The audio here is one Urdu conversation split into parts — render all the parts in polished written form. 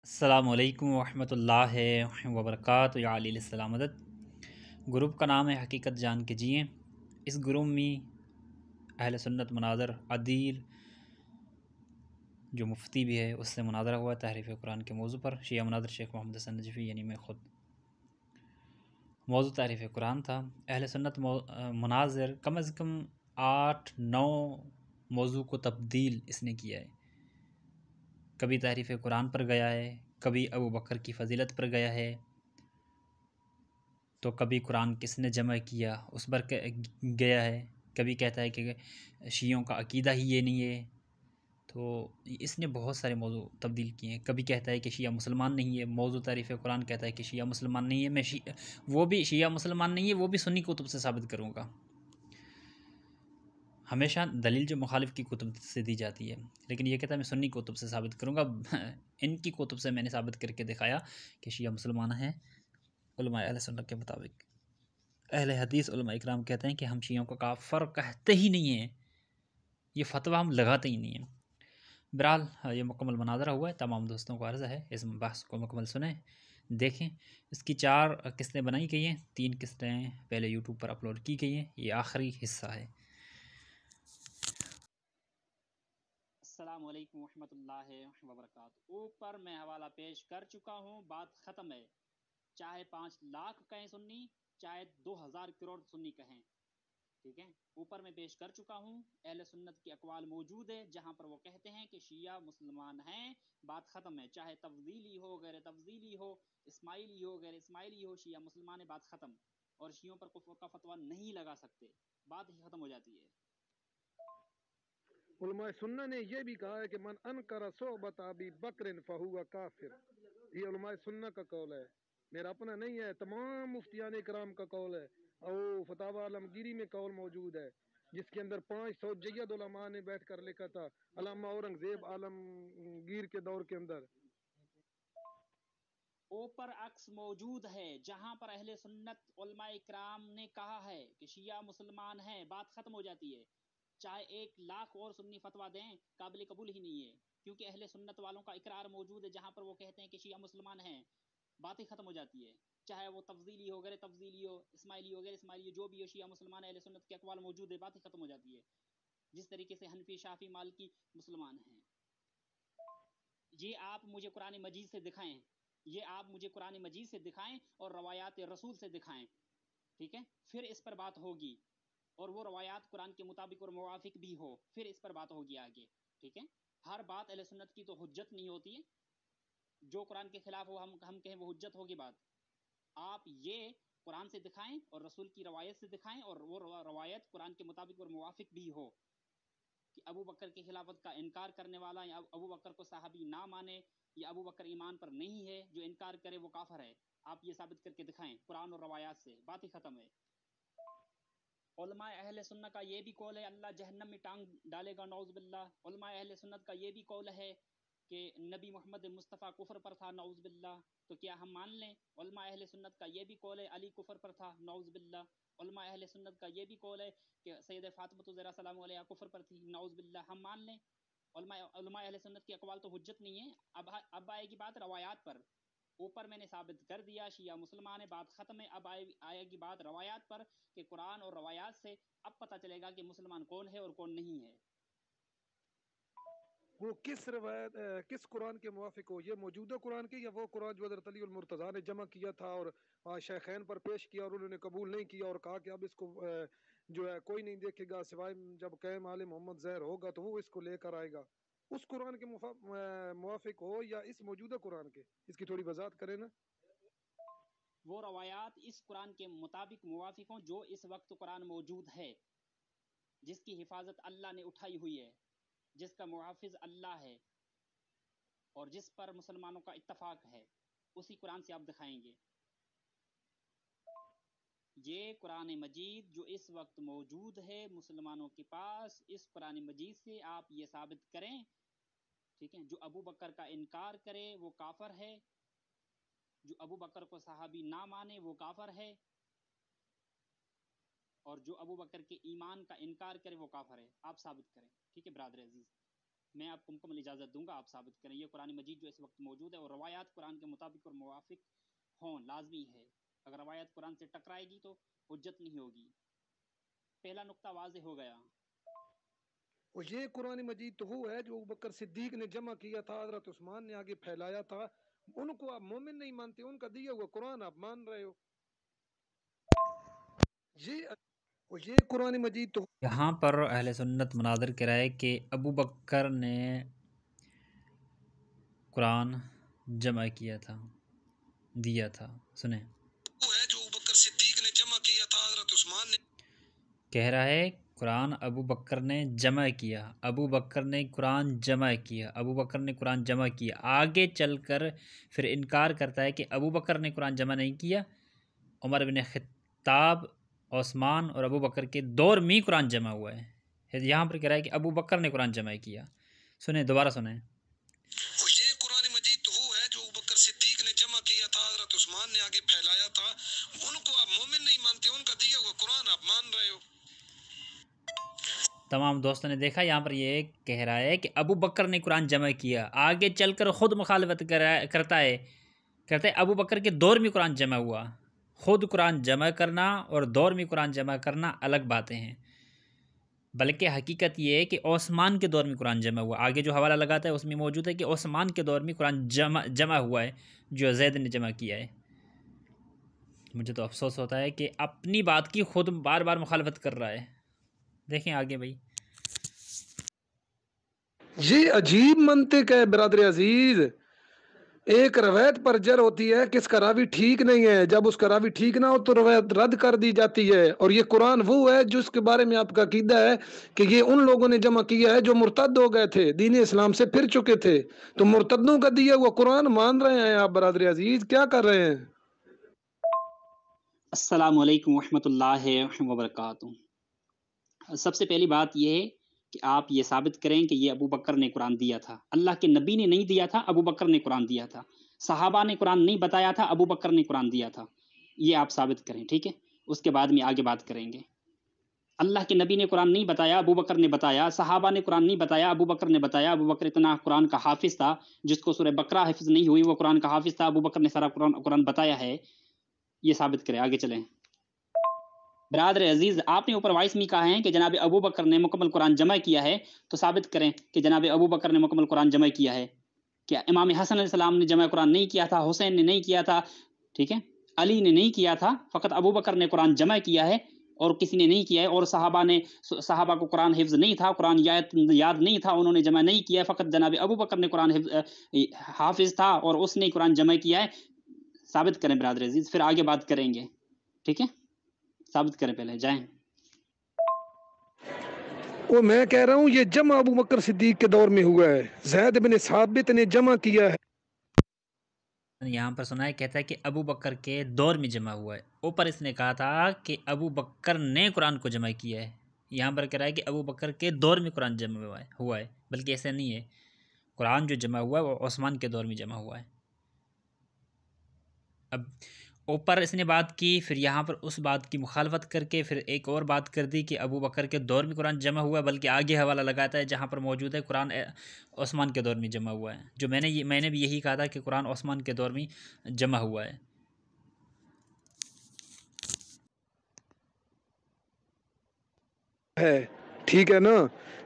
السلام علیکم ورحمۃ اللہ وبرکاتہ یا علیہ السلام مدد۔ گروپ کا نام ہے حقیقت جان کے جئیں۔ اس گروپ میں اہل سنت مناظر عدیل جو مفتی بھی ہے اس سے مناظرہ ہوا تحریف قرآن کے موضوع پر۔ شیعہ مناظر شیخ محمد حسن نجفی یعنی میں خود۔ موضوع تحریف قرآن تھا۔ اہل سنت مناظر کم از کم 8-9 موضوع کو تبدیل اس نے کیا ہے۔ کبھی تحریف قرآن پر گیا ہے، کبھی ابو بکر کی فضیلت پر گیا ہے، تو کبھی قرآن کس نے جمع کیا اس پر گیا ہے، کبھی کہتا ہے کہ شیعوں کا عقیدہ ہی یہ نہیں ہے، تو اس نے بہت سارے موضوع تبدیل کیے ہیں۔ کبھی کہتا ہے کہ شیعہ مسلمان نہیں ہے، موضوع تحریف قرآن کہتا ہے کہ شیعہ مسلمان نہیں ہے، میں وہ بھی شیعہ مسلمان نہیں ہے، وہ بھی سنی کتب سے ثابت کروں گا۔ ہمیشہ دلیل جو مخالف کی کتب سے دی جاتی ہے، لیکن یہ کہتا ہے میں سنی کتب سے ثابت کروں گا۔ ان کی کتب سے میں نے ثابت کر کے دکھایا کہ شیعہ مسلمان ہیں علماء اہل سنت کے مطابق۔ اہل حدیث علماء اکرام کہتے ہیں کہ ہم شیعوں کو کافر کہتے ہی نہیں ہیں، یہ فتویٰ ہم لگاتے ہی نہیں ہیں۔ بہرحال یہ مکمل مناظرہ ہوا ہے، تمام دوستوں کو عرض ہے اس بحث کو مکمل سنیں دیکھیں۔ اس کی 4 قسطیں بنائی گئی ہیں، 3 قسطیں پہلے یوٹیوب پر اپلوڈ کی گئی ہیں، یہ آخری حصہ ہے۔ السلام علیکم ورحمۃ اللہ وبرکاتہ۔ اوپر میں حوالہ پیش کر چکا ہوں، بات ختم ہے۔ چاہے 5 لاکھ کہیں سنی، چاہے 2000 کروڑ سنی کہیں، ٹھیک ہے۔ اوپر میں پیش کر چکا ہوں، اہل سنت کی اقوال موجود ہے جہاں پر وہ کہتے ہیں کہ شیعہ مسلمان ہیں، بات ختم ہے۔ چاہے تفضیلی ہو غیر تفضیلی ہو، اسماعیلی ہو غیر اسماعیلی ہو، شیعہ مسلمان ہے، بات ختم۔ اور شیعوں پر کفر کا فتویٰ نہیں لگا سکتے، بات ہی ختم ہو جاتی ہے۔ علماء سنہ نے یہ بھی کہا ہے کہ من انکر صحبت ابی بکر فہو کافر، یہ علماء سنہ کا قول ہے، میرا اپنا نہیں ہے، تمام مفتیان کرام کا قول ہے۔ اور فتاوی عالمگیری میں قول موجود ہے جس کے اندر 500 جید علماء نے بیٹھ کر لکھا تھا، علامہ اورنگزیب عالمگیر کے دور کے اندر۔ اوپر عکس موجود ہے جہاں پر اہل سنت علماء اکرام نے کہا ہے کہ شیعہ مسلمان ہیں، بات ختم ہو جاتی ہے۔ چاہے 1 لاکھ اور سنی فتویٰ دیں، قابل قبول ہی نہیں ہے، کیونکہ اہل سنت والوں کا اقرار موجود ہے جہاں پر وہ کہتے ہیں کہ شیعہ مسلمان ہیں، بات ہی ختم ہو جاتی ہے۔ چاہے وہ تفضیلی ہو غیر تفضیلی ہو، اسماعیلی ہو غیر اسماعیلی ہو، جو بھی ہو، شیعہ مسلمان ہے، اہل سنت کے اقوال موجود ہے، بات ہی ختم ہو جاتی ہے۔ جس طریقے سے حنفی، شافعی، مالکی مسلمان ہیں۔ یہ آپ مجھے قرآن مجید سے دکھائیں، یہ آپ مجھے قرآن مجید سے دکھائیں اور روایات رسول سے دکھائیں، ٹھیک ہے، پھر اس پر بات ہوگی، اور وہ روایات قرآن کے مطابق اور موافق بھی ہو، پھر اس پر بات ہوگی آگے، ٹھیک ہے۔ ہر بات اہل سنت کی تو حجت نہیں ہوتی ہے، جو قرآن کے خلاف ہو ہم کہیں وہ حجت ہوگی بات۔ آپ یہ قرآن سے دکھائیں اور رسول کی روایت سے دکھائیں، اور وہ روایت قرآن کے مطابق اور موافق بھی ہو، کہ ابو بکر کی خلافت کا انکار کرنے والا یا ابو بکر کو صحابی نہ مانے، یا ابو بکر ایمان پر نہیں ہے، جو انکار کرے وہ کافر ہے، آپ یہ ثابت کر کے دکھائیں قرآن اور روایات سے، بات ہی ختم ہے۔ علماء اہل سنت کا یہ بھی قول ہے اللہ جہنم میں ٹانگ ڈالے گا، نعوذ باللہ۔ علماء اہل سنت کا یہ بھی قول ہے کہ نبی محمد مصطفیٰ کفر پر تھا، نعوذ باللہ، تو کیا ہم مان لیں؟ علماء اہل سنت کا یہ بھی قول ہے علی کفر پر تھا، نعوذ باللہ۔ علماء اہل سنت کا یہ بھی قول ہے کہ سید فاطمہ الزہرا سلام علیہا کفر پر تھی، نعوذ باللہ، ہم مان لیں؟ علماء اہل سنت کی اقوال تو حجت نہیں ہے۔ اب آئے گی بات روایات پر۔ اوپر میں نے ثابت کر دیا شیعہ مسلمان ہے، بات ختم ہے۔ اب آئے گی بات روایات پر، کہ قرآن اور روایات سے اب پتہ چلے گا کہ مسلمان کون ہے اور کون نہیں ہے۔ وہ کس روایت کس قرآن کے موافق ہو، یہ موجودہ قرآن کے یا وہ قرآن جو حضرت علی المرتضیٰ نے جمع کیا تھا اور شیخین پر پیش کیا اور انہوں نے قبول نہیں کیا اور کہا کہ اب اس کو جو ہے کوئی نہیں دیکھے گا سوائے جب قائم آل محمد ظاہر ہوگا تو وہ اس کو لے کر آئے گا، اس قرآن کے موافق ہو یا اس موجودہ قرآن کے؟ اس کی تھوڑی وضاحت کریں نا۔ وہ روایات اس قرآن کے مطابق موافق ہوں جو اس وقت قرآن موجود ہے، جس کی حفاظت اللہ نے اٹھائی ہوئی ہے، جس کا محافظ اللہ ہے، اور جس پر مسلمانوں کا اتفاق ہے، اسی قرآن سے آپ دکھائیں گے۔ یہ قرآن مجید جو اس وقت موجود ہے مسلمانوں کے پاس، اس قرآن مجید سے آپ یہ ثابت کریں، ٹھیک ہے، جو ابو بکر کا انکار کرے وہ کافر ہے، جو ابو بکر کو صحابی نہ مانے وہ کافر ہے، اور جو ابو بکر کے ایمان کا انکار کرے وہ کافر ہے، آپ ثابت کریں، ٹھیک ہے برادر عزیز۔ میں آپ کو مکمل اجازت دوں گا، آپ ثابت کریں یہ قرآن مجید جو اس وقت موجود ہے، اور روایات قرآن کے مطابق اور موافق ہوں، لازمی ہے۔ اگر روایت قرآن سے ٹکرائے گی تو حجت نہیں ہوگی۔ پہلا نقطہ واضح ہو گیا۔ اور یہ قرآن مجید تو وہ ہے جو ابوبکر صدیق نے جمع کیا تھا، حضرت عثمان نے آگے پھیلایا تھا، ان کو آپ مومن نہیں مانتے، ان کا دیا ہوا قرآن آپ مان رہے ہو۔ یہ قرآن مجید تو یہاں پر اہل سنت مناظر کرائے کہ ابو بکر نے قرآن جمع کیا تھا، دیا تھا۔ سنیں، وہ ہے جو ابوبکر صدیق نے جمع کیا تھا، حضرت عثمان نے کہہ رہا ہے قرآن ابو بکر نے جمع کیا، ابو بکر نے قرآن جمع کیا، ابو بکر نے قرآن جمع کیا۔ آگے چل کر پھر انکار کرتا ہے کہ ابو بکر نے قرآن جمع نہیں کیا، عمر بن خطاب، عثمان اور ابو بکر کے دور میں قرآن جمع ہوا ہے۔ یہاں پر کہہ رہا ہے کہ ابو بکر نے قرآن جمع کیا۔ سنیں، دوبارہ سنیں۔ اور یہ قرآن مجید تو وہ ہے جو ابوبکر صدیق نے جمع کیا تھا، حضرت عثمان نے آگے پھیلایا تھا، ان کو آپ مومن نہیں مانتے، ان کا دیا ہوا قرآن آپ مان رہے ہو۔ تمام دوستوں نے دیکھا، یہاں پر یہ کہہ رہا ہے کہ ابو بکر نے قرآن جمع کیا، آگے چل کر خود مخالفت کرتا ہے ابو بکر کے دور میں قرآن جمع ہوا۔ خود قرآن جمع کرنا اور دور میں قرآن جمع کرنا الگ باتیں ہیں، بلکہ حقیقت یہ ہے کہ عثمان کے دور میں قرآن جمع ہوا۔ آگے جو حوالہ لگاتا ہے اس میں موجود ہے کہ عثمان کے دور میں قرآن جمع ہوا ہے، جو زید نے جمع کیا ہے۔ مجھے تو افسوس ہوتا ہے کہ اپنی بات کی خود بار بار مخالفت کر رہا ہے۔ دیکھیں آگے بھائی، یہ عجیب منطق ہے برادر عزیز، ایک روایت پر جر ہوتی ہے کہ اس کا راوی ٹھیک نہیں ہے، جب اس کا راوی ٹھیک نہ ہو تو روایت رد کر دی جاتی ہے، اور یہ قرآن وہ ہے جس کے بارے میں آپ کا عقیدہ ہے کہ یہ ان لوگوں نے جمع کیا ہے جو مرتد ہو گئے تھے، دین اسلام سے پھر چکے تھے، تو مرتدوں کا دیا ہوا قرآن مان رہے ہیں آپ برادر عزیز، کیا کر رہے ہیں؟ السلام علیکم ورحمۃ اللہ وبرکاتہ۔ سب سے پہلی بات یہ ہے کہ آپ یہ ثابت کریں کہ یہ ابو بکر نے قرآن دیا تھا، اللہ کے نبی نے نہیں دیا تھا، ابو بکر نے قرآن دیا تھا، صحابہ نے قرآن نہیں بتایا تھا، ابو بکر نے قرآن دیا تھا، یہ آپ ثابت کریں، ٹھیک ہے؟ اس کے بعد میں آگے بات کریں گے۔ اللہ کے نبی نے قرآن نہیں بتایا، ابو بکر نے بتایا، صحابہ نے قرآن نہیں بتایا، ابو بکر نے بتایا۔ ابو بکر اتنا قرآن کا حافظ تھا، جس کو سورہ بقرہ حفظ نہیں ہوئی وہ قرآن کا حافظ تھا، ابو بکر نے سارا قرآن بتایا ہے، یہ ثابت کریں۔ آگے چلیں۔ برادر عزیز، آپ نے اوپر وائس میں کہا ہے کہ جناب ابو بکر نے مکمل قرآن جمع کیا ہے، تو ثابت کریں کہ جناب ابو بکر نے مکمل قرآن جمع کیا ہے۔ کیا امام حسن علیہ السلام نے جمع قرآن نہیں کیا تھا؟ حسین نے نہیں کیا تھا، ٹھیک ہے؟ علی نے نہیں کیا تھا، فقط ابو بکر نے قرآن جمع کیا ہے اور کسی نے نہیں کیا ہے۔ اور صحابہ کو قرآن حفظ نہیں تھا، قرآن یاد نہیں تھا، انہوں نے جمع نہیں کیا ہے، فقط جناب ابو بکر نے قرآن حافظ تھا اور اس نے قرآن جمع کیا ہے۔ ثابت کریں برادر عزیز، پھر آگے بات کریں گے، ٹھیک ہے؟ ثابت کریں، پہلے جائیں۔ وہ میں کہہ رہا ہوں یہ جمع ابو بکر صدیق کے دور میں ہوا ہے، زید بن ثابت نے جمع کیا ہے۔ یہاں پر سنا ہے، کہتا ہے کہ ابو بکر کے دور میں جمع ہوا ہے، اوپر اس نے کہا تھا کہ ابو بکر نے قرآن کو جمع کیا ہے۔ یہاں پر کہہ رہا ہے کہ ابو بکر کے دور میں قرآن جمع ہوا ہے، بلکہ ایسا نہیں ہے، قرآن جو جمع ہوا ہے وہ عثمان کے دور میں جمع ہوا ہے۔ اب اوپر اس نے بات کی، پھر یہاں پر اس بات کی مخالفت کر کے پھر ایک اور بات کر دی کہ ابو بکر کے دور میں قرآن جمع ہوا ہے، بلکہ آگے حوالہ لگاتا ہے جہاں پر موجود ہے قرآن عثمان کے دور میں جمع ہوا ہے، جو میں نے بھی یہی کہا تھا کہ قرآن عثمان کے دور میں جمع ہوا ہے ٹھیک ہے نا؟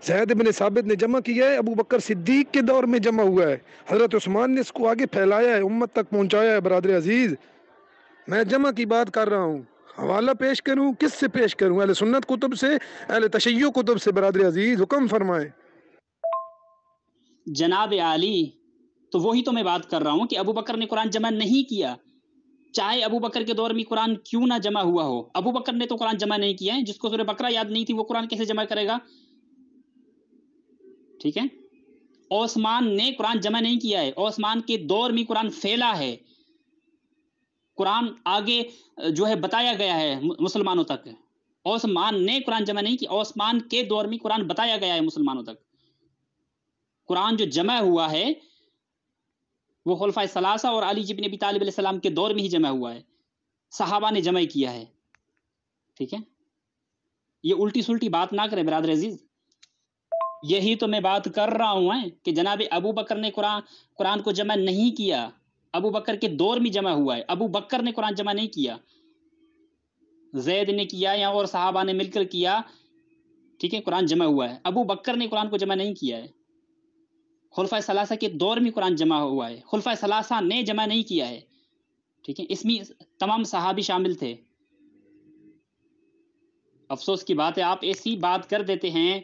زید بن ثابت نے جمع کیا ہے، ابو بکر صدیق کے دور میں جمع ہوا ہے، حضرت عثمان نے اس کو آگے پھیلایا ہے، امت تک پہنچایا ہے۔ برادر عزیز، میں جمع کی بات کر رہا ہوں، حوالہ پیش کروں، کس سے پیش کروں؟ اہل سنت کتب سے، اہل تشیع کتب سے۔ برادر عزیز حکم فرمائیں۔ جناب عالی، تو وہی تو میں بات کر رہا ہوں کہ ابو بکر نے قرآن جمع نہیں کیا، چاہے ابو بکر کے دور میں قرآن کیوں نہ جمع ہوا ہو، ابو بکر نے تو قرآن جمع نہیں کیا ہے۔ جس کو سورہ بقرہ یاد نہیں تھی وہ قرآن کیسے جمع کرے گا؟ ٹھیک ہے؟ عثمان نے قرآن جمع نہیں کیا ہے، عثمان کے دور میں قرآن پھیلا ہے، قرآن آگے جو ہے بتایا گیا ہے مسلمانوں تک۔ عثمان نے قرآن جمع نہیں کیا، عثمان کے دور میں قرآن بتایا گیا ہے مسلمانوں تک۔ قرآن جو جمع ہوا ہے وہ خلفائے ثلاثہ اور علی ابن ابی طالب علیہ السلام کے دور میں ہی جمع ہوا ہے، صحابہ نے جمع کیا ہے، ٹھیک ہے؟ یہ الٹی سلٹی بات نہ کریں برادر عزیز۔ یہی تو میں بات کر رہا ہوں کہ جناب ابو بکر نے قرآن کو جمع نہیں کیا، ابو بکر کے دور میں جمع ہوا ہے، ابو بکر نے قرآن جمع نہیں کیا، زید نے کیا یا اور صحابہ نے مل کر کیا، ٹھیک ہے، قرآن جمع ہوا ہے، ابو بکر نے قرآن کو جمع نہیں کیا ہے، خلفائے ثلاثہ کے دور میں قرآن جمع ہوا ہے، خلفائے ثلاثہ نے جمع نہیں کیا ہے، ٹھیک ہے، اس میں تمام صحابی شامل تھے۔ افسوس کی بات ہے آپ ایسی بات کر دیتے ہیں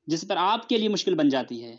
جس پر آپ کے لیے مشکل بن جاتی ہے۔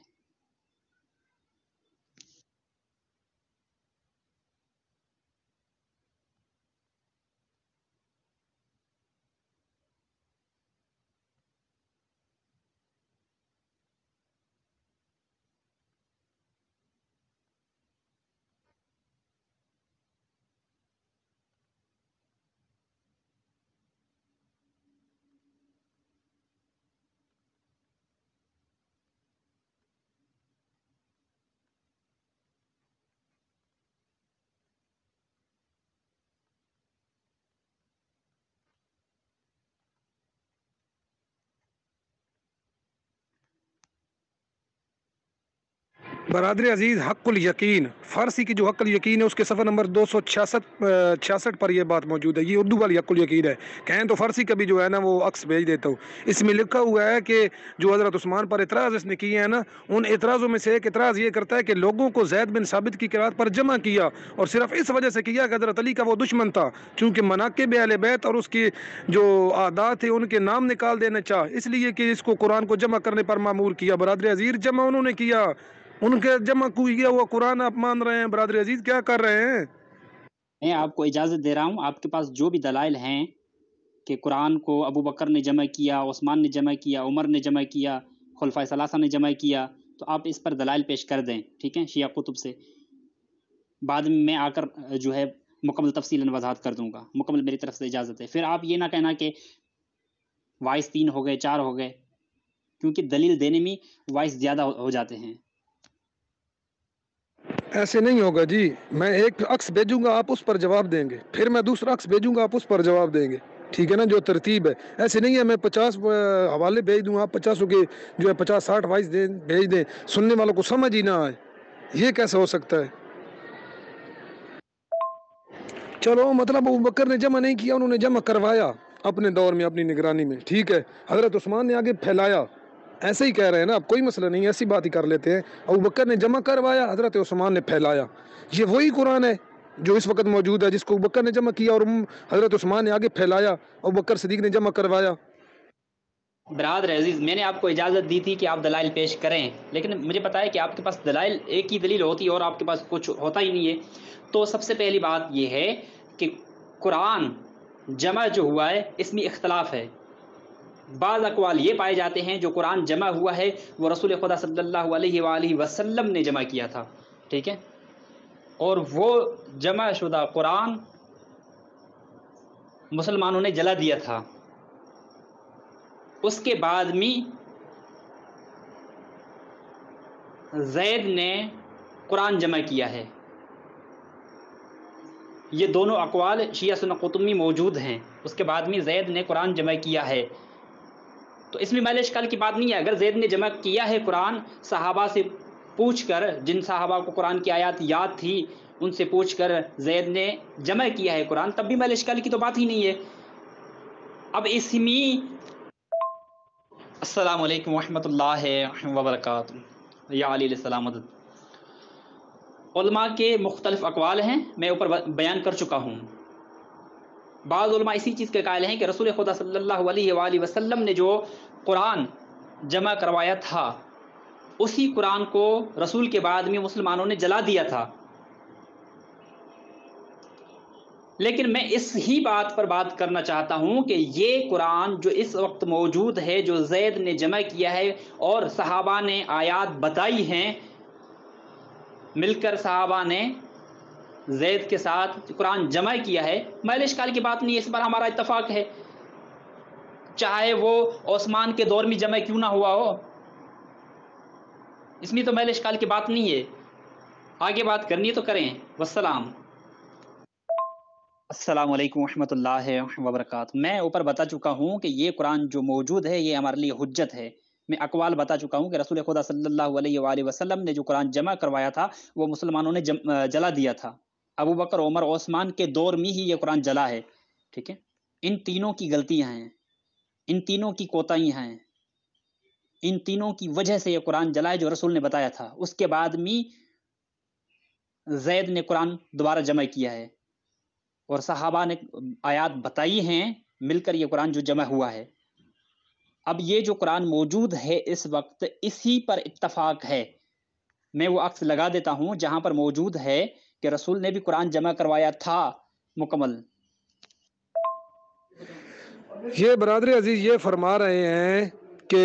برادر عزیز، حق الیقین، فارسی کی جو حق الیقین ہے اس کے صفحہ نمبر 266 پر یہ بات موجود ہے۔ یہ اردو والی حق الیقین ہے، کہیں تو فارسی کا بھی جو ہے نا وہ عکس بھیج دیتا ہوں۔ اس میں لکھا ہوا ہے کہ جو حضرت عثمان پر اعتراض اس نے کیے ہیں نا، ان اعتراضوں میں سے ایک اعتراض یہ کرتا ہے کہ لوگوں کو زید بن ثابت کی قرات پر جمع کیا، اور صرف اس وجہ سے کیا کہ حضرت علی کا وہ دشمن تھا، چونکہ مناقب اہل بیت اور اس کی جو عادات تھے ان کے نام نکال دینا چاہ، اس لیے کہ اس کو قرآن کو جمع کرنے پر معمور کیا۔ برادر عزیز، جمع انہوں نے کیا، ان کے جمع کیا ہوا قرآن آپ مان رہے ہیں۔ برادر عزیز کیا کر رہے ہیں؟ میں آپ کو اجازت دے رہا ہوں، آپ کے پاس جو بھی دلائل ہیں کہ قرآن کو ابو بکر نے جمع کیا، عثمان نے جمع کیا، عمر نے جمع کیا، خلفائے ثلاثہ نے جمع کیا، تو آپ اس پر دلائل پیش کر دیں، ٹھیک ہے، شیعہ کتب سے۔ بعد میں آ کر جو ہے مکمل تفصیلاً وضاحت کر دوں گا، مکمل میری طرف سے اجازت ہے۔ پھر آپ یہ نہ کہنا کہ وائس 3 ہو گئے، 4 ہو گئے، کیونکہ دلیل دینے میں وائس زیادہ ہو جاتے ہیں۔ ایسے نہیں ہوگا جی، میں ایک عکس بھیجوں گا آپ اس پر جواب دیں گے، پھر میں دوسرا عکس بھیجوں گا آپ اس پر جواب دیں گے، ٹھیک ہے نا، جو ترتیب ہے۔ ایسے نہیں ہے میں 50 حوالے بھیج دوں، آپ 50 کے جو ہے 50-60 وائس بھیج دیں، سننے والوں کو سمجھ ہی نہ آئے، یہ کیسے ہو سکتا ہے؟ چلو مطلب ابو بکر نے جمع نہیں کیا، انہوں نے جمع کروایا اپنے دور میں اپنی نگرانی میں، ٹھیک ہے، حضرت عثمان نے آگے پھیلایا، ایسے ہی کہہ رہے ہیں نا، اب کوئی مسئلہ نہیں، ایسی بات ہی کر لیتے ہیں۔ ابو بکر نے جمع کروایا، حضرت عثمان نے پھیلایا، یہ وہی قرآن ہے جو اس وقت موجود ہے، جس کو ابو بکر نے جمع کیا اور حضرت عثمان نے آگے پھیلایا، ابو بکر صدیق نے جمع کروایا۔ برادر عزیز، میں نے آپ کو اجازت دی تھی کہ آپ دلائل پیش کریں، لیکن مجھے پتا ہے کہ آپ کے پاس دلائل ایک ہی دلیل ہوتی ہے اور آپ کے پاس کچھ ہوتا ہی نہیں ہے۔ تو سب سے پہلی بات یہ ہے کہ قرآن جمع جو ہوا ہے اس میں اختلاف ہے۔ بعض اقوال یہ پائے جاتے ہیں جو قرآن جمع ہوا ہے وہ رسول خدا صلی اللہ علیہ وآلہ وسلم نے جمع کیا تھا، ٹھیک ہے، اور وہ جمع شدہ قرآن مسلمانوں نے جلا دیا تھا۔ اس کے بعد میں زید نے قرآن جمع کیا ہے۔ یہ دونوں اقوال شیعہ سنت کتب میں موجود ہیں۔ اس کے بعد میں زید نے قرآن جمع کیا ہے، تو اس میں محل اشکال کی بات نہیں ہے۔ اگر زید نے جمع کیا ہے قرآن صحابہ سے پوچھ کر، جن صحابہ کو قرآن کی آیات یاد تھی ان سے پوچھ کر زید نے جمع کیا ہے قرآن، تب بھی محل اشکال کی تو بات ہی نہیں ہے۔ اب اس میں السلام علیکم ورحمۃ اللہ وبرکاتہ، یا علیہ السلام مدد۔ علماء کے مختلف اقوال ہیں، میں اوپر بیان کر چکا ہوں۔ بعض علماء اسی چیز کے قائل ہیں کہ رسول خدا صلی اللہ علیہ وآلہ وسلم نے جو قرآن جمع کروایا تھا اسی قرآن کو رسول کے بعد میں مسلمانوں نے جلا دیا تھا۔ لیکن میں اس ہی بات پر بات کرنا چاہتا ہوں کہ یہ قرآن جو اس وقت موجود ہے، جو زید نے جمع کیا ہے اور صحابہ نے آیات بتائی ہیں، مل کر صحابہ نے زید کے ساتھ قرآن جمع کیا ہے، محل اشکال کی بات نہیں ہے، اس پر ہمارا اتفاق ہے، چاہے وہ عثمان کے دور میں جمع کیوں نہ ہوا ہو، اس میں تو محل اشکال کی بات نہیں ہے۔ آگے بات کرنی ہے تو کریں۔ والسلام۔ السلام علیکم ورحمۃ اللہ وبرکاتہ۔ میں اوپر بتا چکا ہوں کہ یہ قرآن جو موجود ہے یہ ہمارے لیے حجت ہے، میں اقوال بتا چکا ہوں کہ رسول خدا صلی اللہ علیہ وآلہ وسلم نے جو قرآن جمع کروایا تھا وہ مسلمانوں نے جلا دیا تھا. ابو بکر، عمر، عثمان کے دور میں ہی یہ قرآن جلا ہے. ٹھیک ہے، ان تینوں کی غلطیاں ہیں، ان تینوں کی کوتاہیاں ہیں، ان تینوں کی وجہ سے یہ قرآن جلا ہے جو رسول نے بتایا تھا. اس کے بعد میں زید نے قرآن دوبارہ جمع کیا ہے اور صحابہ نے آیات بتائی ہیں مل کر یہ قرآن جو جمع ہوا ہے. اب یہ جو قرآن موجود ہے اس وقت اسی پر اتفاق ہے. میں وہ عکس لگا دیتا ہوں جہاں پر موجود ہے کہ رسول نے بھی قرآن جمع کروایا تھا مکمل. یہ برادر عزیز یہ فرما رہے ہیں کہ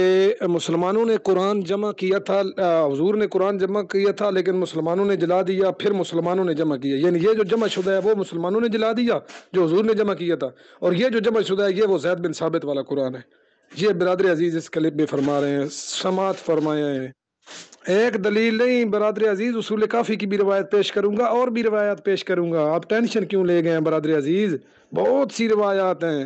مسلمانوں نے قرآن جمع کیا تھا، حضور نے قرآن جمع کیا تھا لیکن مسلمانوں نے جلا دیا، پھر مسلمانوں نے جمع کیا. یعنی یہ جو جمع شدہ ہے وہ مسلمانوں نے جلا دیا جو حضور نے جمع کیا تھا، اور یہ جو جمع شدہ ہے یہ وہ زید بن ثابت والا قرآن ہے. یہ برادر عزیز اس کلپ میں فرما رہے ہیں، سماعت فرمائے ہیں. ایک دلیل نہیں برادر عزیز، اصول کافی کی بھی روایت پیش کروں گا اور بھی روایات پیش کروں گا. آپ ٹینشن کیوں لے گئے ہیں برادر عزیز؟ بہت سی روایات ہیں.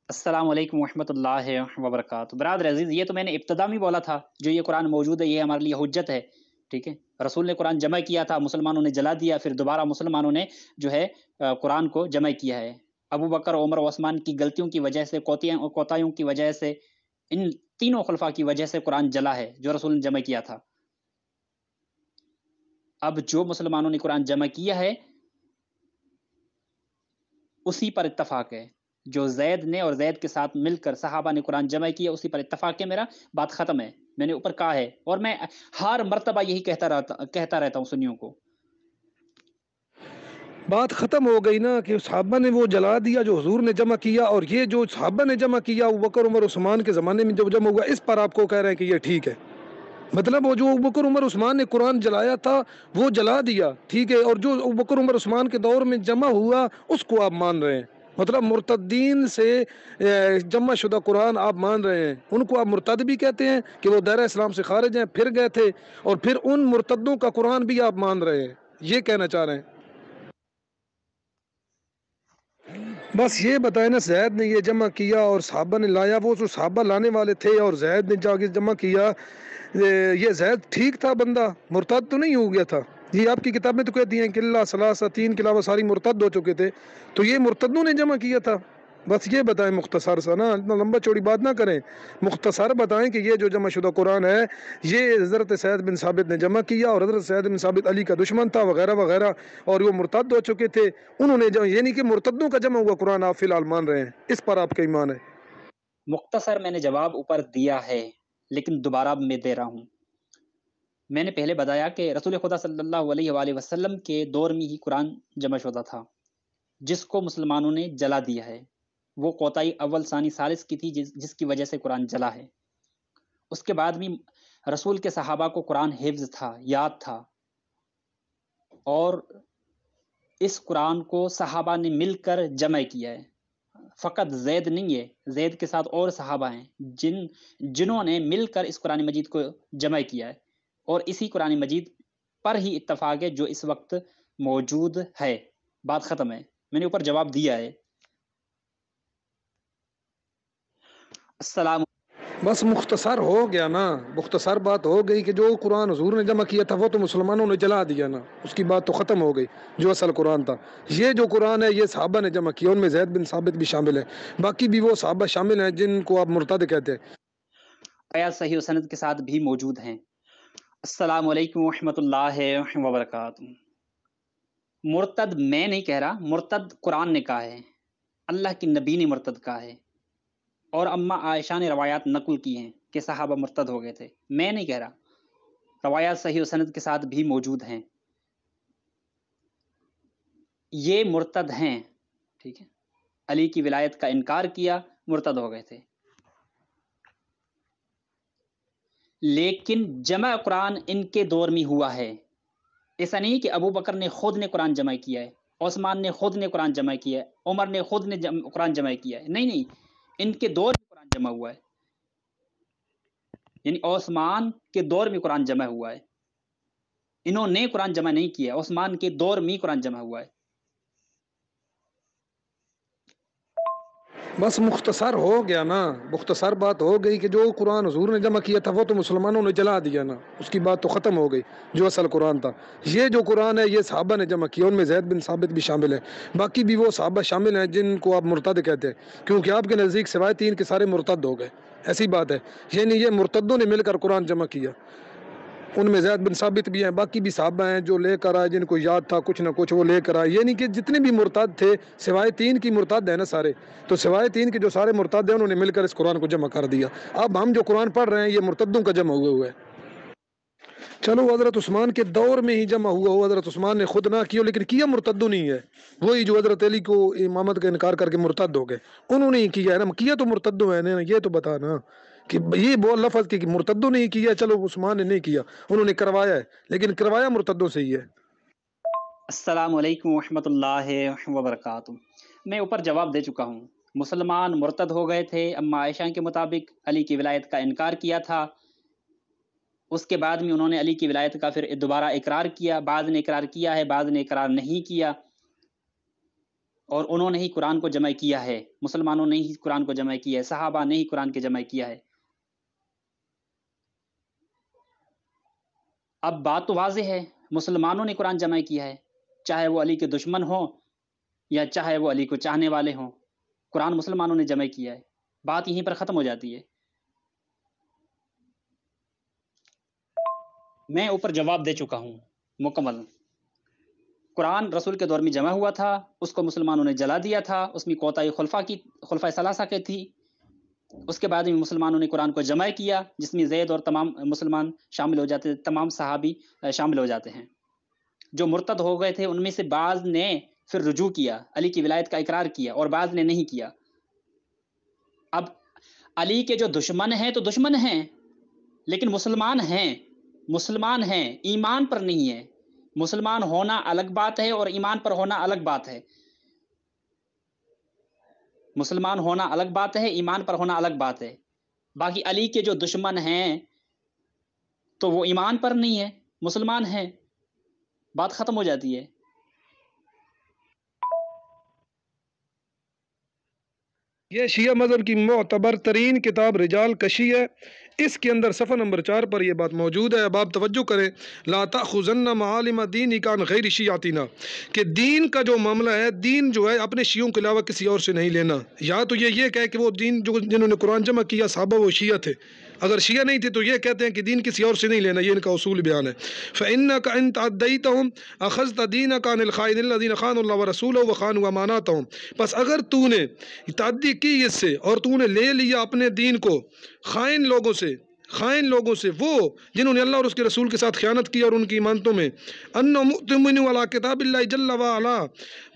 السلام علیکم ورحمۃ اللہ وبرکاتہ. برادر عزیز، یہ تو میں نے ابتدا میں بولا تھا جو یہ قرآن موجود ہے یہ ہمارے لیے حجت ہے. ٹھیک ہے، رسول نے قرآن جمع کیا تھا، مسلمانوں نے جلا دیا، پھر دوبارہ مسلمانوں نے جو ہے قرآن کو جمع کیا ہے. ابو بکر، عمر، عثمان کی غلطیوں کی وجہ سے، کوتاہیوں کی وجہ سے، ان تینوں خلفاء کی وجہ سے قرآن جلا ہے جو رسول نے جمع کیا تھا. اب جو مسلمانوں نے قرآن جمع کیا ہے اسی پر اتفاق ہے. جو زید نے اور زید کے ساتھ مل کر صحابہ نے قرآن جمع کیا اسی پر اتفاق ہے. میرا بات ختم ہے، میں نے اوپر کہا ہے اور میں ہر مرتبہ یہی کہتا رہتا ہوں سنیوں کو. بات ختم ہو گئی نا کہ صحابہ نے وہ جلا دیا جو حضور نے جمع کیا، اور یہ جو صحابہ نے جمع کیا ابو بکر، عمر، عثمان کے زمانے میں جب جمع ہوا اس پر آپ کو کہہ رہے ہیں کہ یہ ٹھیک ہے. مطلب وہ جو ابو بکر، عمر، عثمان نے قرآن جلایا تھا وہ جلا دیا، ٹھیک ہے، اور جو ابو بکر، عمر، عثمان کے دور میں جمع ہوا اس کو آپ مان رہے ہیں. مطلب مرتدین سے جمع شدہ قرآن آپ مان رہے ہیں، ان کو آپ مرتد بھی کہتے ہیں کہ وہ دائرہ اسلام سے خارج ہیں، پھر گئے تھے، اور پھر ان مرتدوں کا قرآن بھی آپ مان رہے ہیں. یہ کہنا چاہ رہے ہیں. بس یہ بتائیں نا، زید نے یہ جمع کیا اور صحابہ نے لایا، وہ جو صحابہ لانے والے تھے اور زید نے جا کے جمع کیا، یہ زید ٹھیک تھا بندہ، مرتد تو نہیں ہو گیا تھا. یہ آپ کی کتابیں تو کہتی ہیں کہ اللہ ثلاثہ، تین کے علاوہ ساری مرتد ہو چکے تھے، تو یہ مرتدوں نے جمع کیا تھا. بس یہ بتائیں مختصر سا، نا اتنا لمبا چوڑی بات نہ کریں، مختصر بتائیں کہ یہ جو جمع شدہ قرآن ہے یہ حضرت سعید بن ثابت نے جمع کیا، اور حضرت سعید بن ثابت علی کا دشمن تھا وغیرہ وغیرہ، اور وہ مرتد ہو چکے تھے، انہوں نے جمع، یعنی کہ مرتدوں کا جمع ہوا قرآن آپ فی الحال مان رہے ہیں، اس پر آپ کا ایمان ہے. مختصر میں نے جواب اوپر دیا ہے لیکن دوبارہ میں دے رہا ہوں. میں نے پہلے بتایا کہ رسول خدا صلی اللہ علیہ وآلہ وسلم کے دور میں ہی قرآن جمع شدہ تھا جس کو مسلمانوں نے جلا دیا ہے. وہ کوتاہی اول ثانی ثالث کی تھی جس کی وجہ سے قرآن جلا ہے. اس کے بعد بھی رسول کے صحابہ کو قرآن حفظ تھا، یاد تھا، اور اس قرآن کو صحابہ نے مل کر جمع کیا ہے. فقط زید نہیں ہے، زید کے ساتھ اور صحابہ ہیں جنہوں نے مل کر اس قرآن مجید کو جمع کیا ہے، اور اسی قرآن مجید پر ہی اتفاق ہے جو اس وقت موجود ہے. بات ختم ہے، میں نے اوپر جواب دیا ہے. السلام. بس مختصر ہو گیا نا، مختصر بات ہو گئی کہ جو قرآن حضور نے جمع کیا تھا وہ تو مسلمانوں نے جلا دیا نا، اس کی بات تو ختم ہو گئی جو اصل قرآن تھا. یہ جو قرآن ہے یہ صحابہ نے جمع کیا، ان میں زید بن ثابت بھی شامل ہے، باقی بھی وہ صحابہ شامل ہیں جن کو آپ مرتد کہتے ہیں. آیات صحیح و سند کے ساتھ بھی موجود ہیں. السلام علیکم ورحمۃ اللہ وبرکاتہ. مرتد میں نہیں کہہ رہا، مرتد قرآن نے کہا ہے، اللہ کی نبی نے مرتد کہا ہے، اور اماں عائشہ نے روایات نقل کی ہیں کہ صحابہ مرتد ہو گئے تھے. میں نہیں کہہ رہا، روایات صحیح و سند کے ساتھ بھی موجود ہیں. یہ مرتد ہیں، ٹھیک ہے، علی کی ولایت کا انکار کیا، مرتد ہو گئے تھے. لیکن جمع قرآن ان کے دور میں ہوا ہے. ایسا نہیں کہ ابو بکر نے خود نے قرآن جمع کیا ہے، عثمان نے خود نے قرآن جمع کیا ہے، عمر نے خود نے قرآن جمع کیا ہے. نہیں، ان کے دور میں قرآن جمع ہوا ہے. یعنی عثمان کے دور میں قرآن جمع ہوا ہے، انہوں نے قرآن جمع نہیں کیا، عثمان کے دور میں قرآن جمع ہوا ہے. بس مختصر ہو گیا نا، مختصر بات ہو گئی کہ جو قرآن حضور نے جمع کیا تھا وہ تو مسلمانوں نے جلا دیا نا، اس کی بات تو ختم ہو گئی جو اصل قرآن تھا۔ یہ جو قرآن ہے یہ صحابہ نے جمع کیا، ان میں زید بن ثابت بھی شامل ہے، باقی بھی وہ صحابہ شامل ہیں جن کو آپ مرتد کہتے ہیں، کیونکہ آپ کے نزدیک سوائے 3 کے سارے مرتد ہو گئے، ایسی بات ہے۔ یعنی یہ مرتدوں نے مل کر قرآن جمع کیا، ان میں زید بن ثابت بھی ہیں، باقی بھی صحابہ ہیں جو لے کر آئے، جن کو یاد تھا کچھ نہ کچھ وہ لے کر آئے، یعنی کہ جتنے بھی مرتد تھے سوائے 3 کی مرتد ہیں نا سارے، تو سوائے 3 کے جو سارے مرتد ہیں انہوں نے مل کر اس قرآن کو جمع کر دیا۔ اب ہم جو قرآن پڑھ رہے ہیں یہ مرتدوں کا جمع ہوئے ہے۔ چلو حضرت عثمان کے دور میں ہی جمع ہوا ہو، حضرت عثمان نے خود نہ کیا، لیکن کیا مرتدوں نہیں ہے، وہی جو حضرت علی کو امامت کا انکار کر کے مرتد ہو گئے، انہوں نے ہی کیا ہے نا، کیا تو مرتدوں ہے نا، یہ تو بتانا کہ یہ بول لفظ کہ مرتدوں نے ہی کیا، چلو عثمان نے نہیں کیا، انہوں نے کروایا ہے، لیکن کروایا مرتدوں سے ہی ہے۔ السلام علیکم ورحمۃ اللہ وبرکاتہ۔ میں اوپر جواب دے چکا ہوں، مسلمان مرتد ہو گئے تھے، اما عائشہ کے مطابق علی کی ولایت کا انکار کیا تھا، اس کے بعد میں انہوں نے علی کی ولایت کا پھر دوبارہ اقرار کیا، بعض نے اقرار کیا ہے، بعض نے اقرار نہیں کیا، اور انہوں نے ہی قرآن کو جمع کیا ہے، مسلمانوں نے ہی قرآن کو جمع کیا ہے، صحابہ نے ہی قرآن کے جمع کیا ہے۔ اب بات تو واضح ہے، مسلمانوں نے قرآن جمع کیا ہے، چاہے وہ علی کے دشمن ہوں یا چاہے وہ علی کو چاہنے والے ہوں، قرآن مسلمانوں نے جمع کیا ہے، بات یہیں پر ختم ہو جاتی ہے۔ میں اوپر جواب دے چکا ہوں مکمل۔ قرآن رسول کے دور میں جمع ہوا تھا، اس کو مسلمانوں نے جلا دیا تھا، اس میں کوتاہی خلفائے ثلاثہ کی تھی، اس کے بعد میں مسلمانوں نے قرآن کو جمع کیا، جس میں زید اور تمام مسلمان شامل ہو جاتے، تمام صحابی شامل ہو جاتے ہیں۔ جو مرتد ہو گئے تھے ان میں سے بعض نے پھر رجوع کیا، علی کی ولایت کا اقرار کیا، اور بعض نے نہیں کیا۔ اب علی کے جو دشمن ہیں تو دشمن ہیں، لیکن مسلمان ہیں، مسلمان ہیں، ایمان پر نہیں ہے۔ مسلمان ہونا الگ بات ہے اور ایمان پر ہونا الگ بات ہے، مسلمان ہونا الگ بات ہے، ایمان پر ہونا الگ بات ہے۔ باقی علی کے جو دشمن ہیں تو وہ ایمان پر نہیں ہے، مسلمان ہیں، بات ختم ہو جاتی ہے۔ یہ شیعہ مذہب کی معتبر ترین کتاب رجال کشی ہے، اس کے اندر صفحہ نمبر 4 پر یہ بات موجود ہے۔ اب آپ توجہ کریں، لا تأخذن معالم دینک عن غیر شیعتنا، کہ دین کا جو معاملہ ہے، دین جو ہے اپنے شیعوں کے علاوہ کسی اور سے نہیں لینا۔ یا تو یہ کہے کہ وہ دین جنہوں نے قرآن جمع کیا صحابہ وہ شیعہ تھے، اگر شیعہ نہیں تھے تو یہ کہتے ہیں کہ دین کسی اور سے نہیں لینا، یہ ان کا اصول بیان ہے۔ فإنک ان تعدیتهم اخذت دینک عن الخائن الذین خانوا اللہ ورسولہ وخانوا اماناتهم، پس اگر تو نے تعدی کی اس سے اور تو نے لے لیا اپنے دین کو خائن لوگوں سے وہ جنہوں نے اللہ اور اس کے رسول کے ساتھ خیانت کی اور ان کی امانتوں میں، انہم مؤتمنوا علی کتاب اللہ جل وعلا،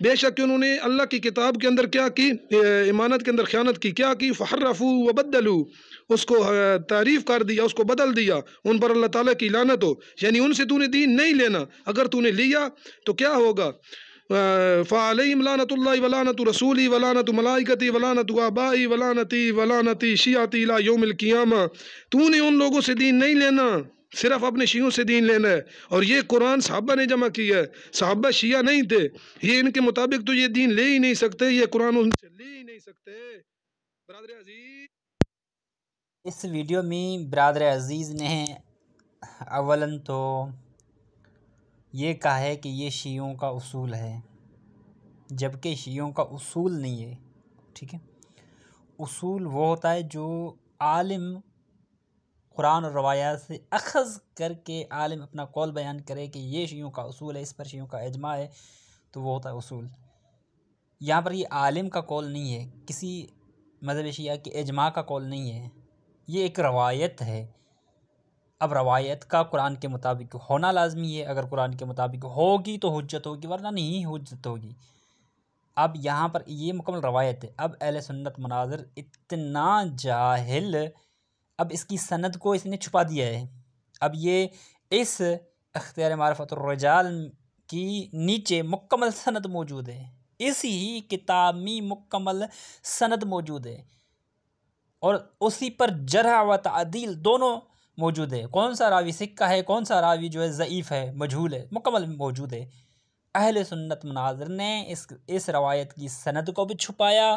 بے شک انہوں نے اللہ کی کتاب کے اندر کیا کی، امانت کے اندر خیانت کی، کیا کی، فحرفوا وبدلوا، اس کو تعریف کر دیا، اس کو بدل دیا، ان پر اللہ تعالیٰ کی لعنت ہو، یعنی ان سے تو نے دین نہیں لینا، اگر تو نے لیا تو کیا ہوگا، فعليهم لعنة الله ولعنة رسوله ولعنة ملائكته ولعنة آبائي ولعنة شیعتی الى یوم القیامہ، تو نے ان لوگوں سے دین نہیں لینا، صرف اپنے شیعوں سے دین لینا ہے، اور یہ قرآن صحابہ نے جمع کیا ہے، صحابہ شیعہ نہیں تھے، یہ ان کے مطابق تو یہ دین لے ہی نہیں سکتے، یہ قرآن ان سے لے ہی نہیں سکتے۔ برادر عزیز، اس ویڈیو میں برادر عزیز نے اولاً تو یہ کہا ہے کہ یہ شیعوں کا اصول ہے، جبکہ شیعوں کا اصول نہیں ہے، ٹھیک ہے۔ اصول وہ ہوتا ہے جو عالم قرآن اور روایات سے اخذ کر کے عالم اپنا قول بیان کرے کہ یہ شیعوں کا اصول ہے، اس پر شیعوں کا اجماع ہے، تو وہ ہوتا ہے اصول۔ یہاں پر یہ عالم کا قول نہیں ہے، کسی مذہب شیعہ کے اجماع کا قول نہیں ہے، یہ ایک روایت ہے۔ اب روایت کا قرآن کے مطابق ہونا لازمی ہے، اگر قرآن کے مطابق ہوگی تو حجت ہوگی، ورنہ نہیں حجت ہوگی۔ اب یہاں پر یہ مکمل روایت ہے۔ اب اہل سنت مناظر اتنا جاہل، اب اس کی سند کو اس نے چھپا دیا ہے۔ اب یہ اس اختیار معرفت الرجال کی نیچے مکمل سند موجود ہے، اسی ہی کتاب میں مکمل سند موجود ہے، اور اسی پر جرح و تعدیل دونوں موجود ہے، کون سا راوی سکہ ہے، کون سا راوی جو ہے ضعیف ہے، مجہول ہے، مکمل موجود ہے۔ اہل سنت مناظر نے اس روایت کی سند کو بھی چھپایا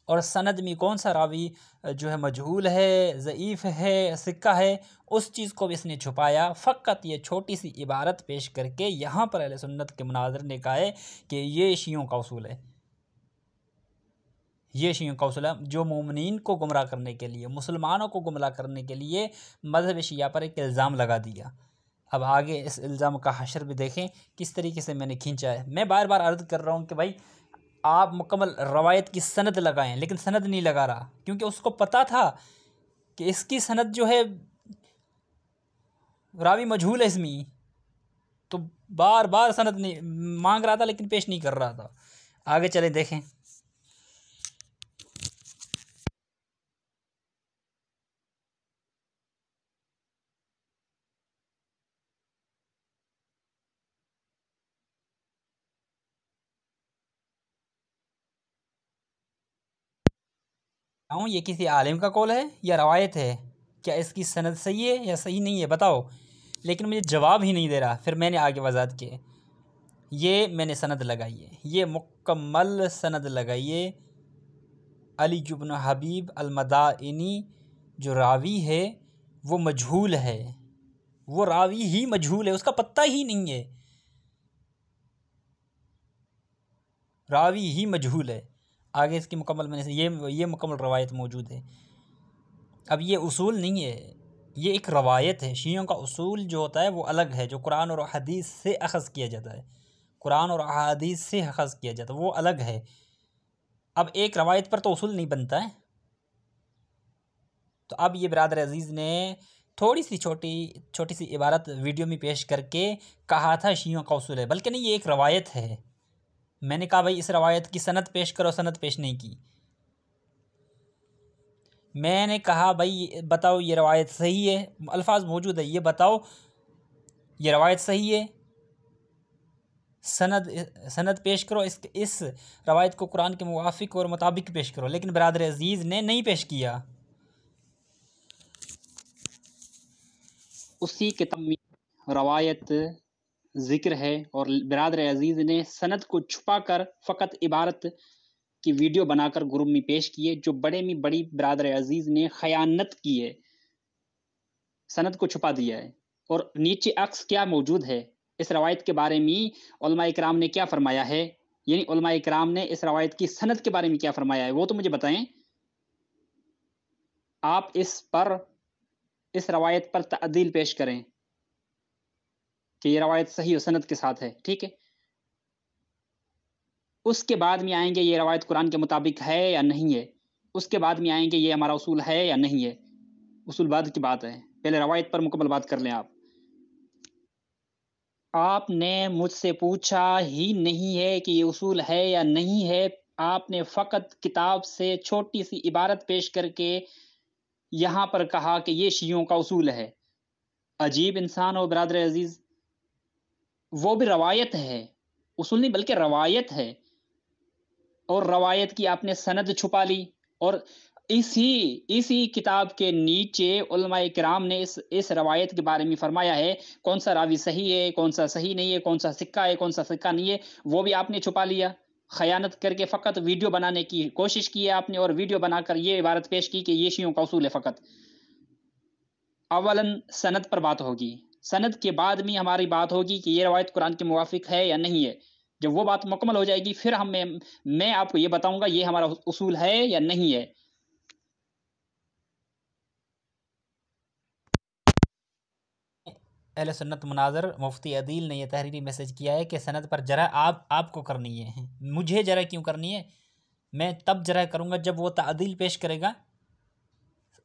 اور سند میں کون سا راوی جو ہے مجہول ہے، ضعیف ہے، سکہ ہے، اس چیز کو بھی اس نے چھپایا، فقط یہ چھوٹی سی عبارت پیش کر کے یہاں پر اہل سنت کے مناظر نے کہا ہے کہ یہ شیعوں کا اصول ہے، یہ شیعوں کا اصول ہے، جو مومنین کو گمراہ کرنے کے لیے، مسلمانوں کو گمراہ کرنے کے لیے مذہب شیعہ پر ایک الزام لگا دیا۔ اب آگے اس الزام کا حشر بھی دیکھیں کس طریقے سے میں نے کھینچا ہے۔ میں بار بار عرض کر رہا ہوں کہ بھائی آپ مکمل روایت کی سند لگائیں، لیکن سند نہیں لگا رہا، کیونکہ اس کو پتہ تھا کہ اس کی سند جو ہے راوی مجہول ہے اس میں، تو بار بار سند نہیں مانگ رہا تھا لیکن پیش نہیں کر رہا تھا۔ آگے چلیں دیکھیں۔ یہ کسی عالم کا قول ہے یا روایت ہے؟ کیا اس کی سند صحیح ہے یا صحیح نہیں ہے بتاؤ؟ لیکن مجھے جواب ہی نہیں دے رہا۔ پھر میں نے آگے وضاحت کی، یہ میں نے سند لگائی ہے، یہ مکمل سند لگائی ہے۔ علی بن حبیب المدائنی جو راوی ہے وہ مجہول ہے، وہ راوی ہی مجہول ہے، اس کا پتہ ہی نہیں ہے، راوی ہی مجہول ہے۔ آگے اس کی مکمل میں نے یہ مکمل روایت موجود ہے۔ اب یہ اصول نہیں ہے، یہ ایک روایت ہے۔ شیعوں کا اصول جو ہوتا ہے وہ الگ ہے، جو قرآن اور حدیث سے اخذ کیا جاتا ہے، قرآن اور احادیث سے اخذ کیا جاتا ہے، وہ الگ ہے۔ اب ایک روایت پر تو اصول نہیں بنتا ہے۔ تو اب یہ برادر عزیز نے تھوڑی سی چھوٹی سی عبارت ویڈیو میں پیش کر کے کہا تھا شیعوں کا اصول ہے، بلکہ نہیں، یہ ایک روایت ہے۔ میں نے کہا بھائی اس روایت کی سند پیش کرو، سند پیش نہیں کی۔ میں نے کہا بھائی بتاؤ یہ روایت صحیح ہے، الفاظ موجود ہے، یہ بتاؤ یہ روایت صحیح ہے، سند پیش کرو، اس روایت کو قرآن کے موافق اور مطابق پیش کرو، لیکن برادر عزیز نے نہیں پیش کیا۔ اسی کتاب میں روایت ذکر ہے اور برادر عزیز نے سند کو چھپا کر فقط عبارت کی ویڈیو بنا کر گروپ میں پیش کیے، جو بڑے میں بڑی برادر عزیز نے خیانت کی ہے، سند کو چھپا دیا ہے۔ اور نیچے عکس کیا موجود ہے اس روایت کے بارے میں علماء اکرام نے کیا فرمایا ہے، یعنی علماء اکرام نے اس روایت کی سند کے بارے میں کیا فرمایا ہے وہ تو مجھے بتائیں۔ آپ اس روایت پر تعدیل پیش کریں کہ یہ روایت صحیح و سند کے ساتھ ہے، ٹھیک ہے؟ اس کے بعد میں آئیں گے یہ روایت قرآن کے مطابق ہے یا نہیں ہے، اس کے بعد میں آئیں گے یہ ہمارا اصول ہے یا نہیں ہے، اصول بعد کی بات ہے، پہلے روایت پر مکمل بات کر لیں۔ آپ نے مجھ سے پوچھا ہی نہیں ہے کہ یہ اصول ہے یا نہیں ہے، آپ نے فقط کتاب سے چھوٹی سی عبارت پیش کر کے یہاں پر کہا کہ یہ شیعوں کا اصول ہے۔ عجیب انسان ہو برادر عزیز، وہ بھی روایت ہے، اصول نہیں بلکہ روایت ہے، اور روایت کی آپ نے سند چھپا لی، اور اسی کتاب کے نیچے علماء کرام نے اس روایت کے بارے میں فرمایا ہے کون سا راوی صحیح ہے، کون سا صحیح نہیں ہے، کون سا سکہ ہے، کون سا سکہ نہیں ہے، وہ بھی آپ نے چھپا لیا۔ خیانت کر کے فقط ویڈیو بنانے کی کوشش کی ہے آپ نے، اور ویڈیو بنا کر یہ عبارت پیش کی کہ یہ شیعوں کا اصول ہے فقط۔ اولاً سند پر بات ہوگی، سند کے بعد میں ہماری بات ہوگی کہ یہ روایت قرآن کے موافق ہے یا نہیں ہے۔ جب وہ بات مکمل ہو جائے گی پھر میں آپ کو یہ بتاؤں گا یہ ہمارا اصول ہے یا نہیں ہے۔ اہل سنت مناظر مفتی عدیل نے یہ تحریری میسج کیا ہے کہ سند پر جرح آپ کو کرنی ہے، مجھے جرح کیوں کرنی ہے؟ میں تب جرح کروں گا جب وہ تعدیل پیش کرے گا۔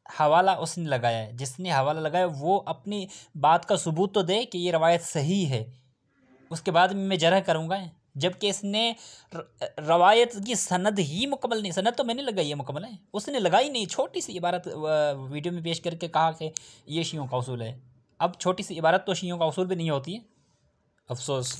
حوالہ اس نے لگایا ہے، جس نے حوالہ لگایا وہ اپنی بات کا ثبوت تو دے کہ یہ روایت صحیح ہے، اس کے بعد میں جرح کروں گا۔ جبکہ اس نے روایت کی سند ہی مکمل نہیں، سند تو میں نے لگائی ہے مکمل ہے، اس نے لگائی نہیں، چھوٹی سی عبارت ویڈیو میں پیش کر کے کہا کہ یہ شیعوں کا اصول ہے۔ اب چھوٹی سی عبارت تو شیعوں کا اصول بھی نہیں ہوتی ہے، افسوس۔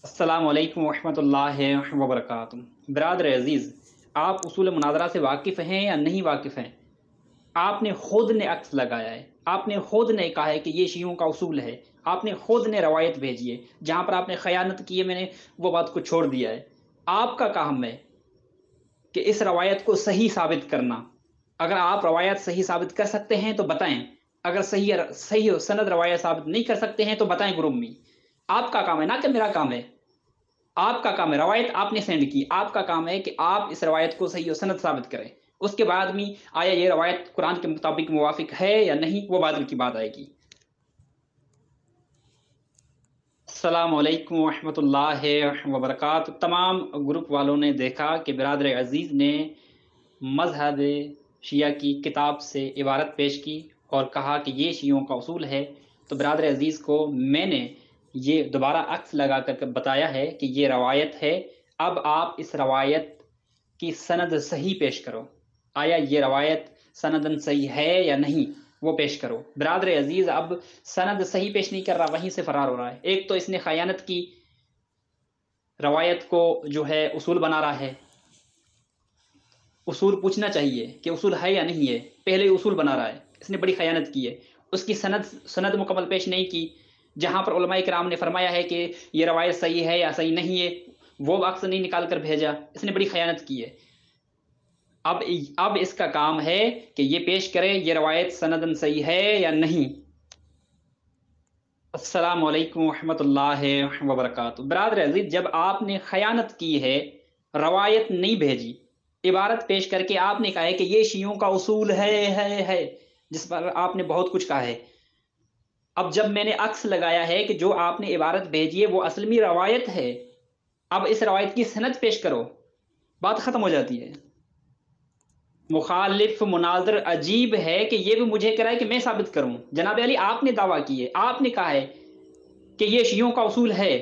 السلام علیکم ورحمۃ اللہ وبرکاتہ۔ برادر عزیز، آپ اصول مناظرہ سے واقف ہیں یا نہیں واقف ہیں؟ آپ نے خود نے عکس لگایا ہے، آپ نے خود نے کہا ہے کہ یہ شیعوں کا اصول ہے، آپ نے خود نے روایت بھیجی ہے، جہاں پر آپ نے خیانت کی ہے میں نے وہ بات کو چھوڑ دیا ہے۔ آپ کا کام ہے کہ اس روایت کو صحیح ثابت کرنا. اگر آپ روایت صحیح ثابت کر سکتے ہیں تو بتائیں، اگر صحیح سند روایت ثابت نہیں کر سکتے ہیں تو بتائیں گروپ میں. آپ کا کام ہے، نہ کہ میرا کام ہے. آپ کا کام ہے، روایت آپ نے سینڈ کی، آپ کا کام ہے کہ آپ اس روایت کو صحیح و سند ثابت کریں. اس کے بعد میں آیا یہ روایت قرآن کے مطابق موافق ہے یا نہیں، وہ بعد کی بات آئے گی. السلام علیکم ورحمۃ اللہ وبرکاتہ. تمام گروپ والوں نے دیکھا کہ برادر عزیز نے مذہب شیعہ کی کتاب سے عبارت پیش کی اور کہا کہ یہ شیعوں کا اصول ہے. تو برادر عزیز کو میں نے یہ دوبارہ عکس لگا کر بتایا ہے کہ یہ روایت ہے. اب آپ اس روایت کی سند صحیح پیش کرو. آیا یہ روایت سندن صحیح ہے یا نہیں، وہ پیش کرو. برادر عزیز اب سند صحیح پیش نہیں کر رہا، وہیں سے فرار ہو رہا ہے. ایک تو اس نے خیانت کی، روایت کو جو ہے اصول بنا رہا ہے. اصول پوچھنا چاہیے کہ اصول ہے یا نہیں ہے، پہلے اصول بنا رہا ہے. اس نے بڑی خیانت کی ہے. اس کی سند مکمل پیش نہیں کی. جہاں پر علماء کرام نے فرمایا ہے کہ یہ روایت صحیح ہے یا صحیح نہیں ہے، وہ عکس نہیں نکال کر بھیجا. اس نے بڑی خیانت کی ہے. اب اس کا کام ہے کہ یہ پیش کرے یہ روایت سندن صحیح ہے یا نہیں. السلام علیکم ورحمۃ اللہ وبرکاتہ. برادر عزیز، جب آپ نے خیانت کی ہے، روایت نہیں بھیجی، عبارت پیش کر کے آپ نے کہا ہے کہ یہ شیعوں کا اصول ہے جس پر آپ نے بہت کچھ کہا ہے. اب جب میں نے عکس لگایا ہے کہ جو آپ نے عبارت بھیجی ہے وہ اصل میں روایت ہے، اب اس روایت کی سند پیش کرو، بات ختم ہو جاتی ہے. مخالف مناظر عجیب ہے کہ یہ بھی مجھے کہہ رہا ہے کہ میں ثابت کروں. جناب علی، آپ نے دعویٰ کی ہے، آپ نے کہا ہے کہ یہ شیعوں کا اصول ہے.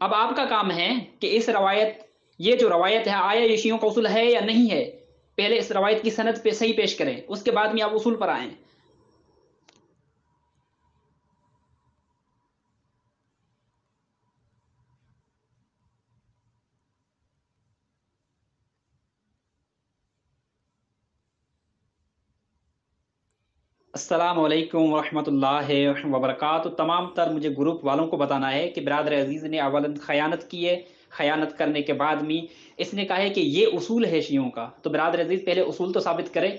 اب آپ کا کام ہے کہ اس روایت، یہ جو روایت ہے، آیا یہ شیعوں کا اصول ہے یا نہیں ہے، پہلے اس روایت کی سند پہ صحیح پیش کریں، اس کے بعد میں آپ اصول پر آئیں. السلام علیکم ورحمۃ اللہ وبرکاتہ. تمام تر مجھے گروپ والوں کو بتانا ہے کہ برادر عزیز نے اولاً خیانت کی ہے. خیانت کرنے کے بعد میں اس نے کہا ہے کہ یہ اصول ہے شیعوں کا. تو برادر عزیز پہلے اصول تو ثابت کرے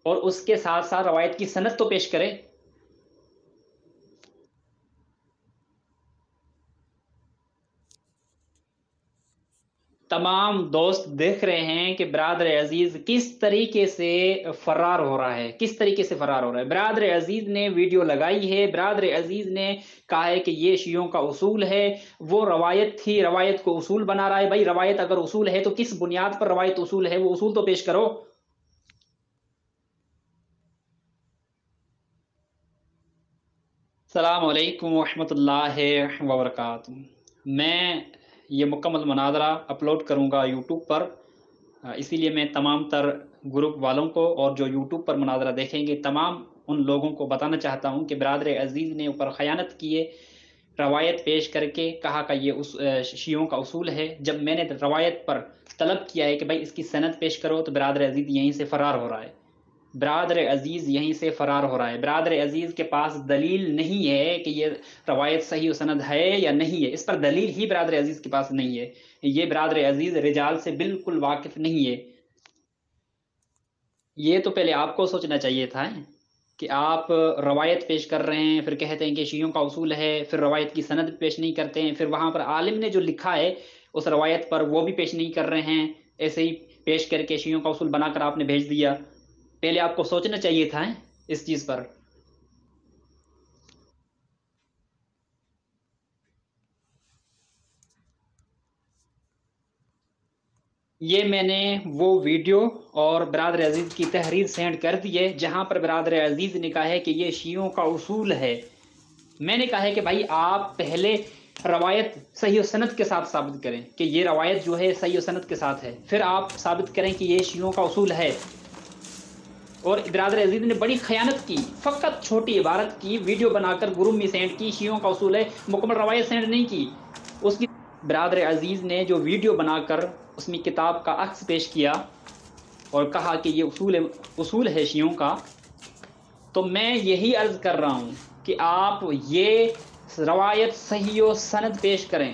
اور اس کے ساتھ ساتھ روایت کی سند تو پیش کرے. تمام دوست دیکھ رہے ہیں کہ برادر عزیز کس طریقے سے فرار ہو رہا ہے، کس طریقے سے فرار ہو رہا ہے. برادر عزیز نے ویڈیو لگائی ہے، برادر عزیز نے کہا ہے کہ یہ شیعوں کا اصول ہے. وہ روایت تھی، روایت کو اصول بنا رہا ہے. بھائی روایت اگر اصول ہے تو کس بنیاد پر روایت اصول ہے، وہ اصول تو پیش کرو. السلام علیکم ورحمۃ اللہ وبرکاتہ. میں یہ مکمل مناظرہ اپلوڈ کروں گا یوٹیوب پر، اسی لیے میں تمام تر گروپ والوں کو اور جو یوٹیوب پر مناظرہ دیکھیں گے تمام ان لوگوں کو بتانا چاہتا ہوں کہ برادر عزیز نے اوپر خیانت کیے. روایت پیش کر کے کہا کہ یہ شیعوں کا اصول ہے. جب میں نے روایت پر طلب کیا ہے کہ بھائی اس کی سند پیش کرو تو برادر عزیز یہیں سے فرار ہو رہا ہے. برادر عزیز یہیں سے فرار ہو رہا ہے. برادر عزیز کے پاس دلیل نہیں ہے کہ یہ روایت صحیح و سند ہے یا نہیں ہے. اس پر دلیل ہی برادر عزیز کے پاس نہیں ہے. یہ برادر عزیز رجال سے بالکل واقف نہیں ہے. یہ تو پہلے آپ کو سوچنا چاہیے تھا کہ آپ روایت پیش کر رہے ہیں، پھر کہتے ہیں کہ شیعوں کا اصول ہے، پھر روایت کی سند پیش نہیں کرتے ہیں، پھر وہاں پر عالم نے جو لکھا ہے اس روایت پر وہ بھی پیش نہیں کر رہے ہیں. ایسے ہی پیش کر کے شیعوں کا اصول بنا کر آپ نے بھیج دیا. پہلے آپ کو سوچنا چاہیے تھا اس چیز پر. یہ میں نے وہ ویڈیو اور برادر عزیز کی تحریر سینڈ کر دی ہے جہاں پر برادر عزیز نے کہا ہے کہ یہ شیعوں کا اصول ہے. میں نے کہا ہے کہ بھائی آپ پہلے روایت صحیح و سند کے ساتھ ثابت کریں کہ یہ روایت جو ہے صحیح و سند کے ساتھ ہے، پھر آپ ثابت کریں کہ یہ شیعوں کا اصول ہے. اور برادر عزیز نے بڑی خیانت کی، فقط چھوٹی عبارت کی ویڈیو بنا کر گروپ میں سینڈ کی، شیعوں کا اصول ہے، مکمل روایت سینڈ نہیں کی. اس کی برادر عزیز نے جو ویڈیو بنا کر اس میں کتاب کا عکس پیش کیا اور کہا کہ یہ اصول ہے شیعوں کا. تو میں یہی عرض کر رہا ہوں کہ آپ یہ روایت صحیح و سند پیش کریں.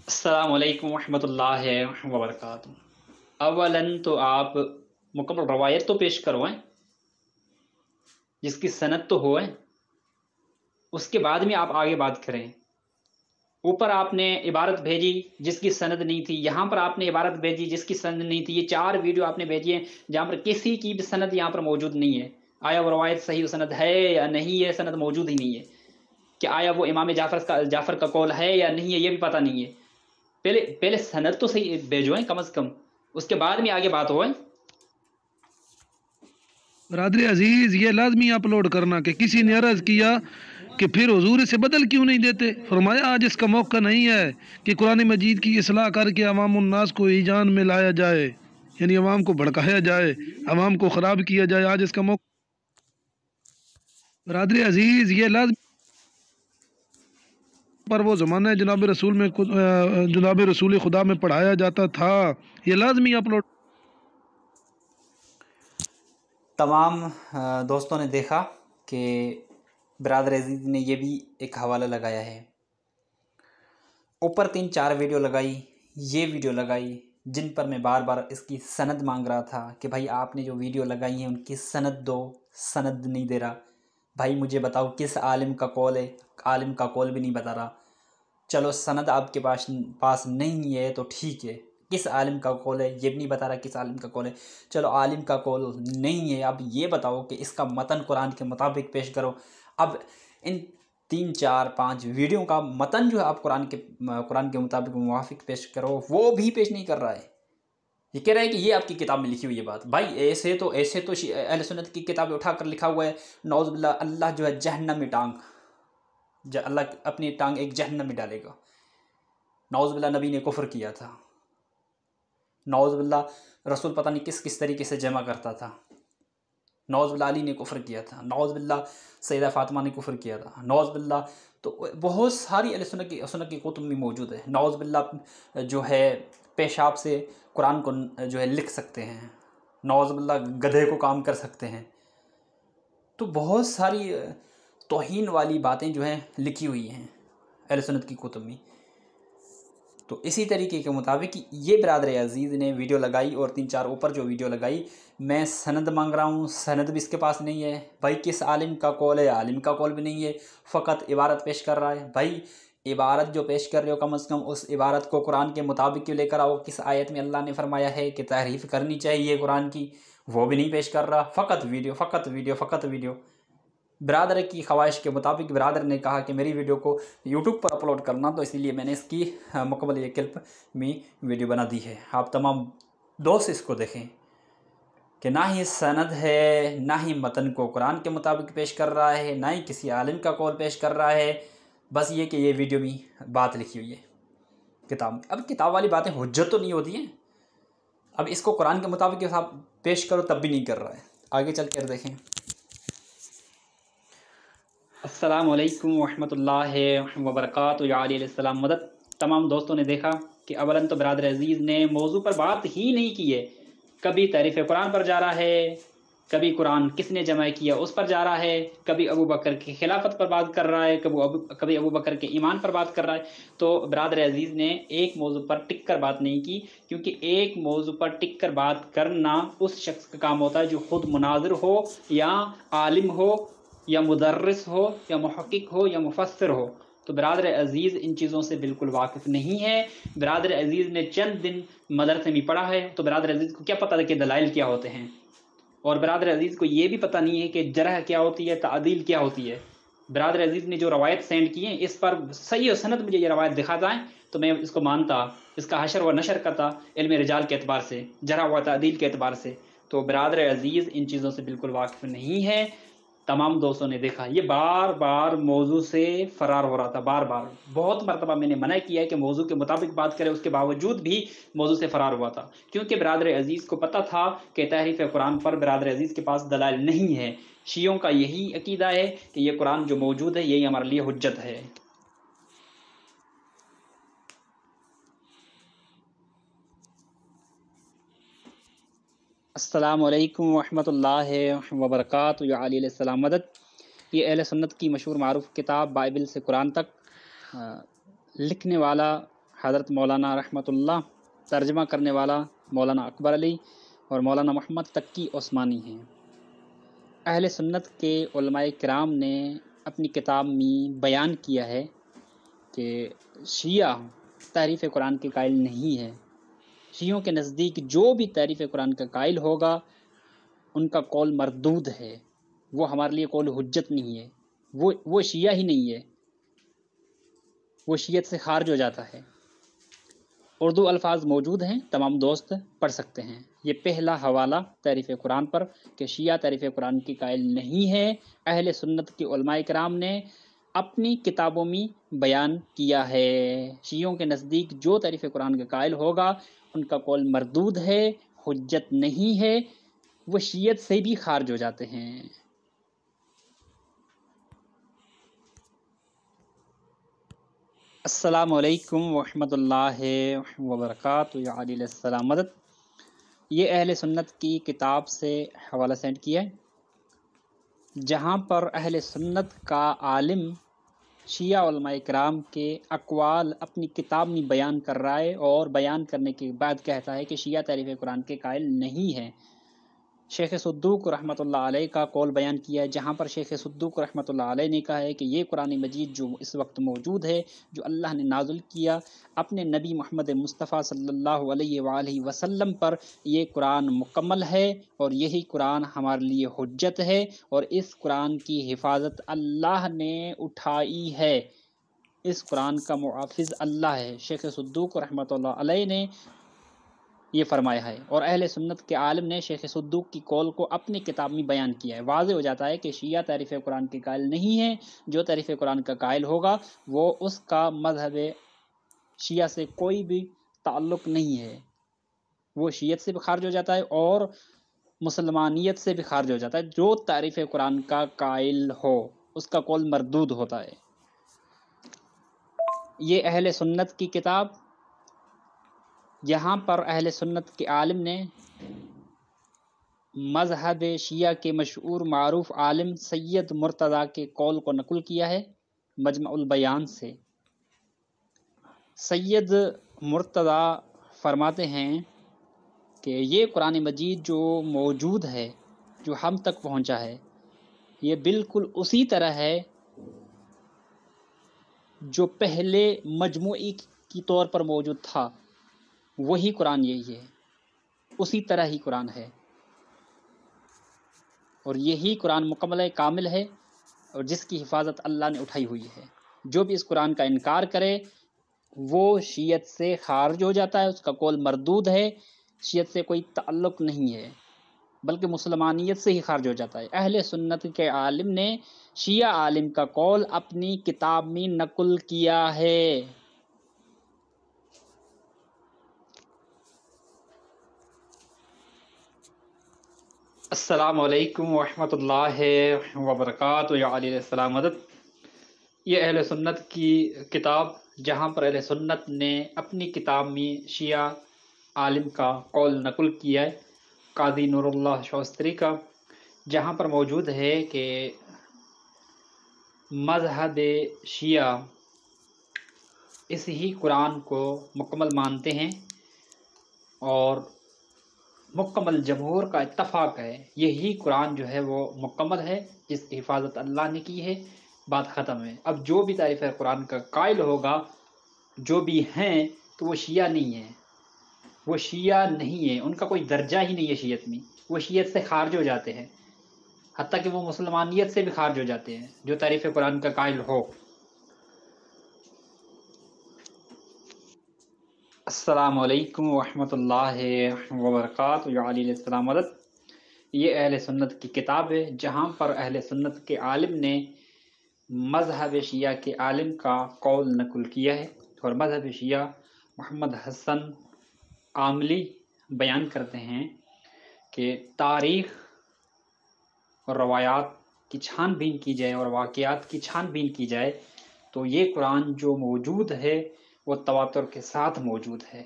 السلام علیکم ورحمۃ اللہ وبرکاتہ۔ اولاً تو آپ مکمل روایت تو پیش کرو ہیں جس کی سند تو ہو ہے، اس کے بعد میں آپ آگے بات کریں۔ اوپر آپ نے عبارت بھیجی جس کی سند نہیں تھی، یہاں پر آپ نے عبارت بھیجی جس کی سند نہیں تھی، یہ 4 ویڈیو آپ نے بھیجی ہیں جہاں پر کسی کی بھی سند یہاں پر موجود نہیں ہے۔ آیا وہ روایت صحیح سند ہے یا نہیں ہے؟ سند موجود ہی نہیں ہے کہ آیا وہ امام جعفر کا قول ہے یا نہیں ہے، یہ بھی پتہ نہیں ہے۔ پہلے سند تو صحیح بھیجو ہیں کم از کم، اس کے بعد میں آگے بات ہو ہے۔ برادر عزیز یہ لازمی اپلوڈ کرنا کہ کسی نے عرض کیا کہ پھر حضور اسے بدل کیوں نہیں دیتے؟ فرمایا آج اس کا موقع نہیں ہے کہ قرآن مجید کی اصلاح کر کے عوام الناس کو ایجان میں لایا جائے، یعنی عوام کو بھڑکایا جائے، عوام کو خراب کیا جائے۔ آج اس کا موقع برادر عزیز یہ لازمی پر وہ زمانہ ہے جناب رسول خدا میں پڑھایا جاتا تھا، یہ لازمی اپلوڈ۔ تمام دوستوں نے دیکھا کہ برادر عزیز نے یہ بھی ایک حوالہ لگایا ہے، اوپر 3-4 ویڈیو لگائی، یہ ویڈیو لگائی جن پر میں بار بار اس کی سند مانگ رہا تھا کہ بھائی آپ نے جو ویڈیو لگائی ہیں ان کی سند دو، سند نہیں دے رہا۔ بھائی مجھے بتاؤ کس عالم کا قول ہے؟ عالم کا قول بھی نہیں بتا رہا۔ چلو سند آپ کے پاس نہیں ہے تو ٹھیک ہے، کس عالم کا قول ہے یہ بھی نہیں بتا رہا، کس عالم کا قول ہے۔ چلو عالم کا قول نہیں ہے، اب یہ بتاؤ کہ اس کا متن قرآن کے مطابق پیش کرو۔ اب ان 3-4-5 ویڈیو کا متن جو ہے آپ قرآن کے مطابق موافق پیش کرو، وہ بھی پیش نہیں کر رہا ہے۔ یہ کہہ رہا ہے کہ یہ آپ کی کتاب میں لکھی ہوئی ہے بات۔ بھائی ایسے تو اہل سنت کی کتاب اٹھا کر لکھا ہوا ہے نعوذ باللہ اللہ جو ہے جہنم میں اللہ اپنی ٹانگ ایک جہنم میں ڈالے گا۔ نعوذ باللہ نبی نے کفر کیا تھا، نعوذ باللہ رسول پتہ نہیں کس طریقے سے جمع کرتا تھا، نعوذ باللہ علی نے کفر کیا تھا، نعوذ باللہ سیدہ فاطمہ نے کفر کیا تھا، نعوذ باللہ تو بہت ساری اہل سنت کی کتب میں موجود ہے۔ نعوذ باللہ جو ہے پیشاب سے قرآن کو جو ہے لکھ سکتے ہیں، نعوذ باللہ گدھے کو کام کر سکتے ہیں، تو بہت ساری توہین والی باتیں جو ہیں لکھی ہوئی ہیں اہل سنت کی کتب میں۔ تو اسی طریقے کے مطابق یہ برادر عزیز نے ویڈیو لگائی اور 3-4 اوپر جو ویڈیو لگائی، میں سند مانگ رہا ہوں، سند بھی اس کے پاس نہیں ہے۔ بھائی کس عالم کا قول ہے؟ عالم کا قول بھی نہیں ہے، فقط عبارت پیش کر رہا ہے۔ بھائی عبارت جو پیش کر رہے ہو کم از کم اس عبارت کو قرآن کے مطابق کیوں لے کر آؤ، کس آیت میں اللہ نے فرمایا ہے کہ تحریف کرنی چاہیے قرآن کی، وہ بھی نہیں پیش کر رہا، فقط ویڈیو فقط ویڈیو فقط ویڈیو۔ برادر کی خواہش کے مطابق برادر نے کہا کہ میری ویڈیو کو یوٹیوب پر اپلوڈ کرنا، تو اسی لیے میں نے اس کی مکمل یہ کلپ میں ویڈیو بنا دی ہے۔ آپ تمام دوست اس کو دیکھیں کہ نہ ہی سند ہے، نہ ہی متن کو قرآن کے مطابق پیش کر رہا ہے، نہ ہی کسی عالم کا قول پیش کر رہا ہے، بس یہ کہ یہ ویڈیو میں بات لکھی ہوئی ہے کتاب میں۔ اب کتاب والی باتیں حجت تو نہیں ہوتی ہیں، اب اس کو قرآن کے مطابق پیش کرو تب بھی نہیں کر رہا ہے۔ آگے چل کر دیکھیں۔ السلام علیکم ورحمۃ اللہ وبرکاتہ۔ یا علیہ السلام مدد۔ تمام دوستوں نے دیکھا کہ اولاً تو برادر عزیز نے موضوع پر بات ہی نہیں کی ہے، کبھی تعریف قرآن پر جا رہا ہے، کبھی قرآن کس نے جمع کیا اس پر جا رہا ہے، کبھی ابو بکر کی خلافت پر بات کر رہا ہے، کبھی ابو بکر کے ایمان پر بات کر رہا ہے۔ تو برادر عزیز نے ایک موضوع پر ٹک کر بات نہیں کی، کیونکہ ایک موضوع پر ٹک کر بات کرنا اس شخص کا کام ہوتا ہے جو خود مناظر ہو یا عالم ہو یا مدرس ہو یا محقق ہو یا مفسر ہو۔ تو برادر عزیز ان چیزوں سے بالکل واقف نہیں ہے۔ برادر عزیز نے چند دن مدرسے میں پڑھا ہے، تو برادر عزیز کو کیا پتہ کہ دلائل کیا ہوتے ہیں، اور برادر عزیز کو یہ بھی پتہ نہیں ہے کہ جرح کیا ہوتی ہے، تعدیل کیا ہوتی ہے۔ برادر عزیز نے جو روایت سینڈ کی ہیں اس پر صحیح و سند مجھے یہ روایت دکھا جائیں تو میں اس کو مانتا، اس کا حشر و نشر کرتا علم رجال کے اعتبار سے، جرح و تعدیل کے اعتبار سے۔ تو برادر عزیز ان چیزوں سے بالکل واقف نہیں ہے۔ تمام دوستوں نے دیکھا یہ بار بار موضوع سے فرار ہو رہا تھا، بار بار بہت مرتبہ میں نے منع کیا ہے کہ موضوع کے مطابق بات کرے، اس کے باوجود بھی موضوع سے فرار ہوا تھا، کیونکہ برادر عزیز کو پتہ تھا کہ تحریف قرآن پر برادر عزیز کے پاس دلائل نہیں ہے۔ شیعوں کا یہی عقیدہ ہے کہ یہ قرآن جو موجود ہے یہی ہمارے لیے حجت ہے۔ السلام علیکم ورحمۃ اللہ وبرکاتہ۔ یا علیہ السلام مدد۔ یہ اہل سنت کی مشہور معروف کتاب بائبل سے قرآن تک لکھنے والا حضرت مولانا رحمۃ اللہ، ترجمہ کرنے والا مولانا اکبر علی اور مولانا محمد تقی عثمانی ہیں۔ اہل سنت کے علماء کرام نے اپنی کتاب میں بیان کیا ہے کہ شیعہ تحریف قرآن کے قائل نہیں ہے۔ شیعوں کے نزدیک جو بھی تحریف قرآن کا قائل ہوگا ان کا قول مردود ہے، وہ ہمارے لیے قول حجت نہیں ہے، وہ شیعہ ہی نہیں ہے، وہ شیعت سے خارج ہو جاتا ہے۔ اردو الفاظ موجود ہیں، تمام دوست پڑھ سکتے ہیں۔ یہ پہلا حوالہ تحریف قرآن پر کہ شیعہ تحریف قرآن کی قائل نہیں ہے، اہل سنت کے علماء کرام نے اپنی کتابوں میں بیان کیا ہے۔ شیعوں کے نزدیک جو تحریف قرآن کا قائل ہوگا ان کا قول مردود ہے، حجت نہیں ہے، وہ شیعت سے بھی خارج ہو جاتے ہیں۔ السلام علیکم ورحمۃ اللہ وبرکاتہ۔ یا علی السلام مدد۔ یہ اہل سنت کی کتاب سے حوالہ سینڈ کیا ہے، جہاں پر اہل سنت کا عالم شیعہ علماء کرام کے اقوال اپنی کتاب میں بیان کر رہا ہے، اور بیان کرنے کے بعد کہتا ہے کہ شیعہ تحریف قرآن کے قائل نہیں ہے۔ شیخ صدوق رحمۃ اللہ علیہ کا قول بیان کیا ہے، جہاں پر شیخ صدوق رحمۃ اللہ علیہ نے کہا ہے کہ یہ قرآن مجید جو اس وقت موجود ہے، جو اللہ نے نازل کیا اپنے نبی محمد مصطفیٰ صلی اللہ علیہ وآلہ وسلم پر، یہ قرآن مکمل ہے اور یہی قرآن ہمارے لیے حجت ہے، اور اس قرآن کی حفاظت اللہ نے اٹھائی ہے، اس قرآن کا محافظ اللہ ہے۔ شیخ صدوق رحمۃ اللہ علیہ نے یہ فرمایا ہے، اور اہل سنت کے عالم نے شیخ صدوق کی قول کو اپنی کتاب میں بیان کیا ہے۔ واضح ہو جاتا ہے کہ شیعہ تحریف قرآن کے قائل نہیں ہے۔ جو تحریف قرآن کا قائل ہوگا وہ اس کا مذہب شیعہ سے کوئی بھی تعلق نہیں ہے، وہ شیعت سے بھی خارج ہو جاتا ہے اور مسلمانیت سے بھی خارج ہو جاتا ہے۔ جو تحریف قرآن کا قائل ہو اس کا قول مردود ہوتا ہے۔ یہ اہل سنت کی کتاب، یہاں پر اہل سنت کے عالم نے مذہب شیعہ کے مشہور معروف عالم سید مرتضیٰ کے قول کو نقل کیا ہے مجمع البیان سے۔ سید مرتضیٰ فرماتے ہیں کہ یہ قرآن مجید جو موجود ہے، جو ہم تک پہنچا ہے، یہ بالکل اسی طرح ہے جو پہلے مجموعی کی طور پر موجود تھا، وہی قرآن یہی ہے، اسی طرح ہی قرآن ہے، اور یہی قرآن مکمل ہے، کامل ہے، اور جس کی حفاظت اللہ نے اٹھائی ہوئی ہے۔ جو بھی اس قرآن کا انکار کرے وہ شیعت سے خارج ہو جاتا ہے، اس کا قول مردود ہے، شیعت سے کوئی تعلق نہیں ہے بلکہ مسلمانیت سے ہی خارج ہو جاتا ہے۔ اہل سنت کے عالم نے شیعہ عالم کا قول اپنی کتاب میں نقل کیا ہے۔ السلام علیکم ورحمۃ اللہ وبرکاتہ۔ یا علی السلام مدد۔ یہ اہل سنت کی کتاب، جہاں پر اہل سنت نے اپنی کتاب میں شیعہ عالم کا قول نقل کیا ہے، قاضی نور اللہ شوستری کا، جہاں پر موجود ہے کہ مذہب شیعہ اس ہی قرآن کو مکمل مانتے ہیں، اور مکمل جمہور کا اتفاق ہے یہی قرآن جو ہے وہ مکمل ہے، جس کی حفاظت اللہ نے کی ہے، بات ختم ہے۔ اب جو بھی تعریف قرآن کا قائل ہوگا، جو بھی ہیں، تو وہ شیعہ نہیں ہیں، وہ شیعہ نہیں ہیں، ان کا کوئی درجہ ہی نہیں ہے شیعت میں، وہ شیعت سے خارج ہو جاتے ہیں، حتیٰ کہ وہ مسلمانیت سے بھی خارج ہو جاتے ہیں جو تعریف قرآن کا قائل ہو۔ السلام علیکم ورحمۃ اللہ وبرکاتہ۔ یا علی السلام مدد۔ یہ اہل سنت کی کتاب ہے، جہاں پر اہل سنت کے عالم نے مذہب شیعہ کے عالم کا قول نقل کیا ہے، اور مذہب شیعہ محمد حسن عاملی بیان کرتے ہیں کہ تاریخ اور روایات کی چھان بین کی جائے اور واقعات کی چھان بین کی جائے تو یہ قرآن جو موجود ہے وہ تواتر کے ساتھ موجود ہے،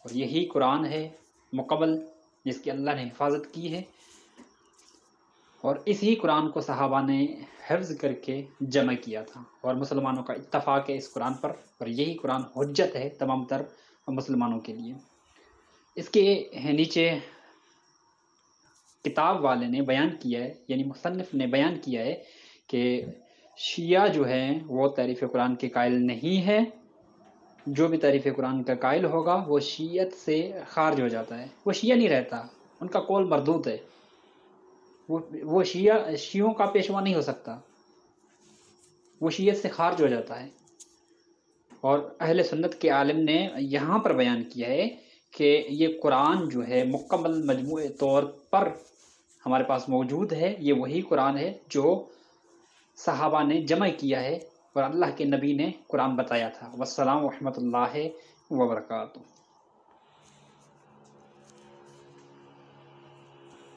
اور یہی قرآن ہے مکمل جس کی اللہ نے حفاظت کی ہے، اور اسی قرآن کو صحابہ نے حفظ کر کے جمع کیا تھا، اور مسلمانوں کا اتفاق ہے اس قرآن پر، اور یہی قرآن حجت ہے تمام تر مسلمانوں کے لیے۔ اس کے نیچے کتاب والے نے بیان کیا ہے، یعنی مصنف نے بیان کیا ہے کہ شیعہ جو ہے وہ تعریف قرآن کے قائل نہیں ہے، جو بھی تعریف قرآن کا قائل ہوگا وہ شیعت سے خارج ہو جاتا ہے، وہ شیعہ نہیں رہتا، ان کا قول مردود ہے، وہ شیعوں کا پیشوا نہیں ہو سکتا، وہ شیعت سے خارج ہو جاتا ہے۔ اور اہل سنت کے عالم نے یہاں پر بیان کیا ہے کہ یہ قرآن جو ہے مکمل مجموعی طور پر ہمارے پاس موجود ہے، یہ وہی قرآن ہے جو صحابہ نے جمع کیا ہے اور اللہ کے نبی نے قرآن بتایا تھا۔ والسلام ورحمۃ اللہ وبرکاتہ۔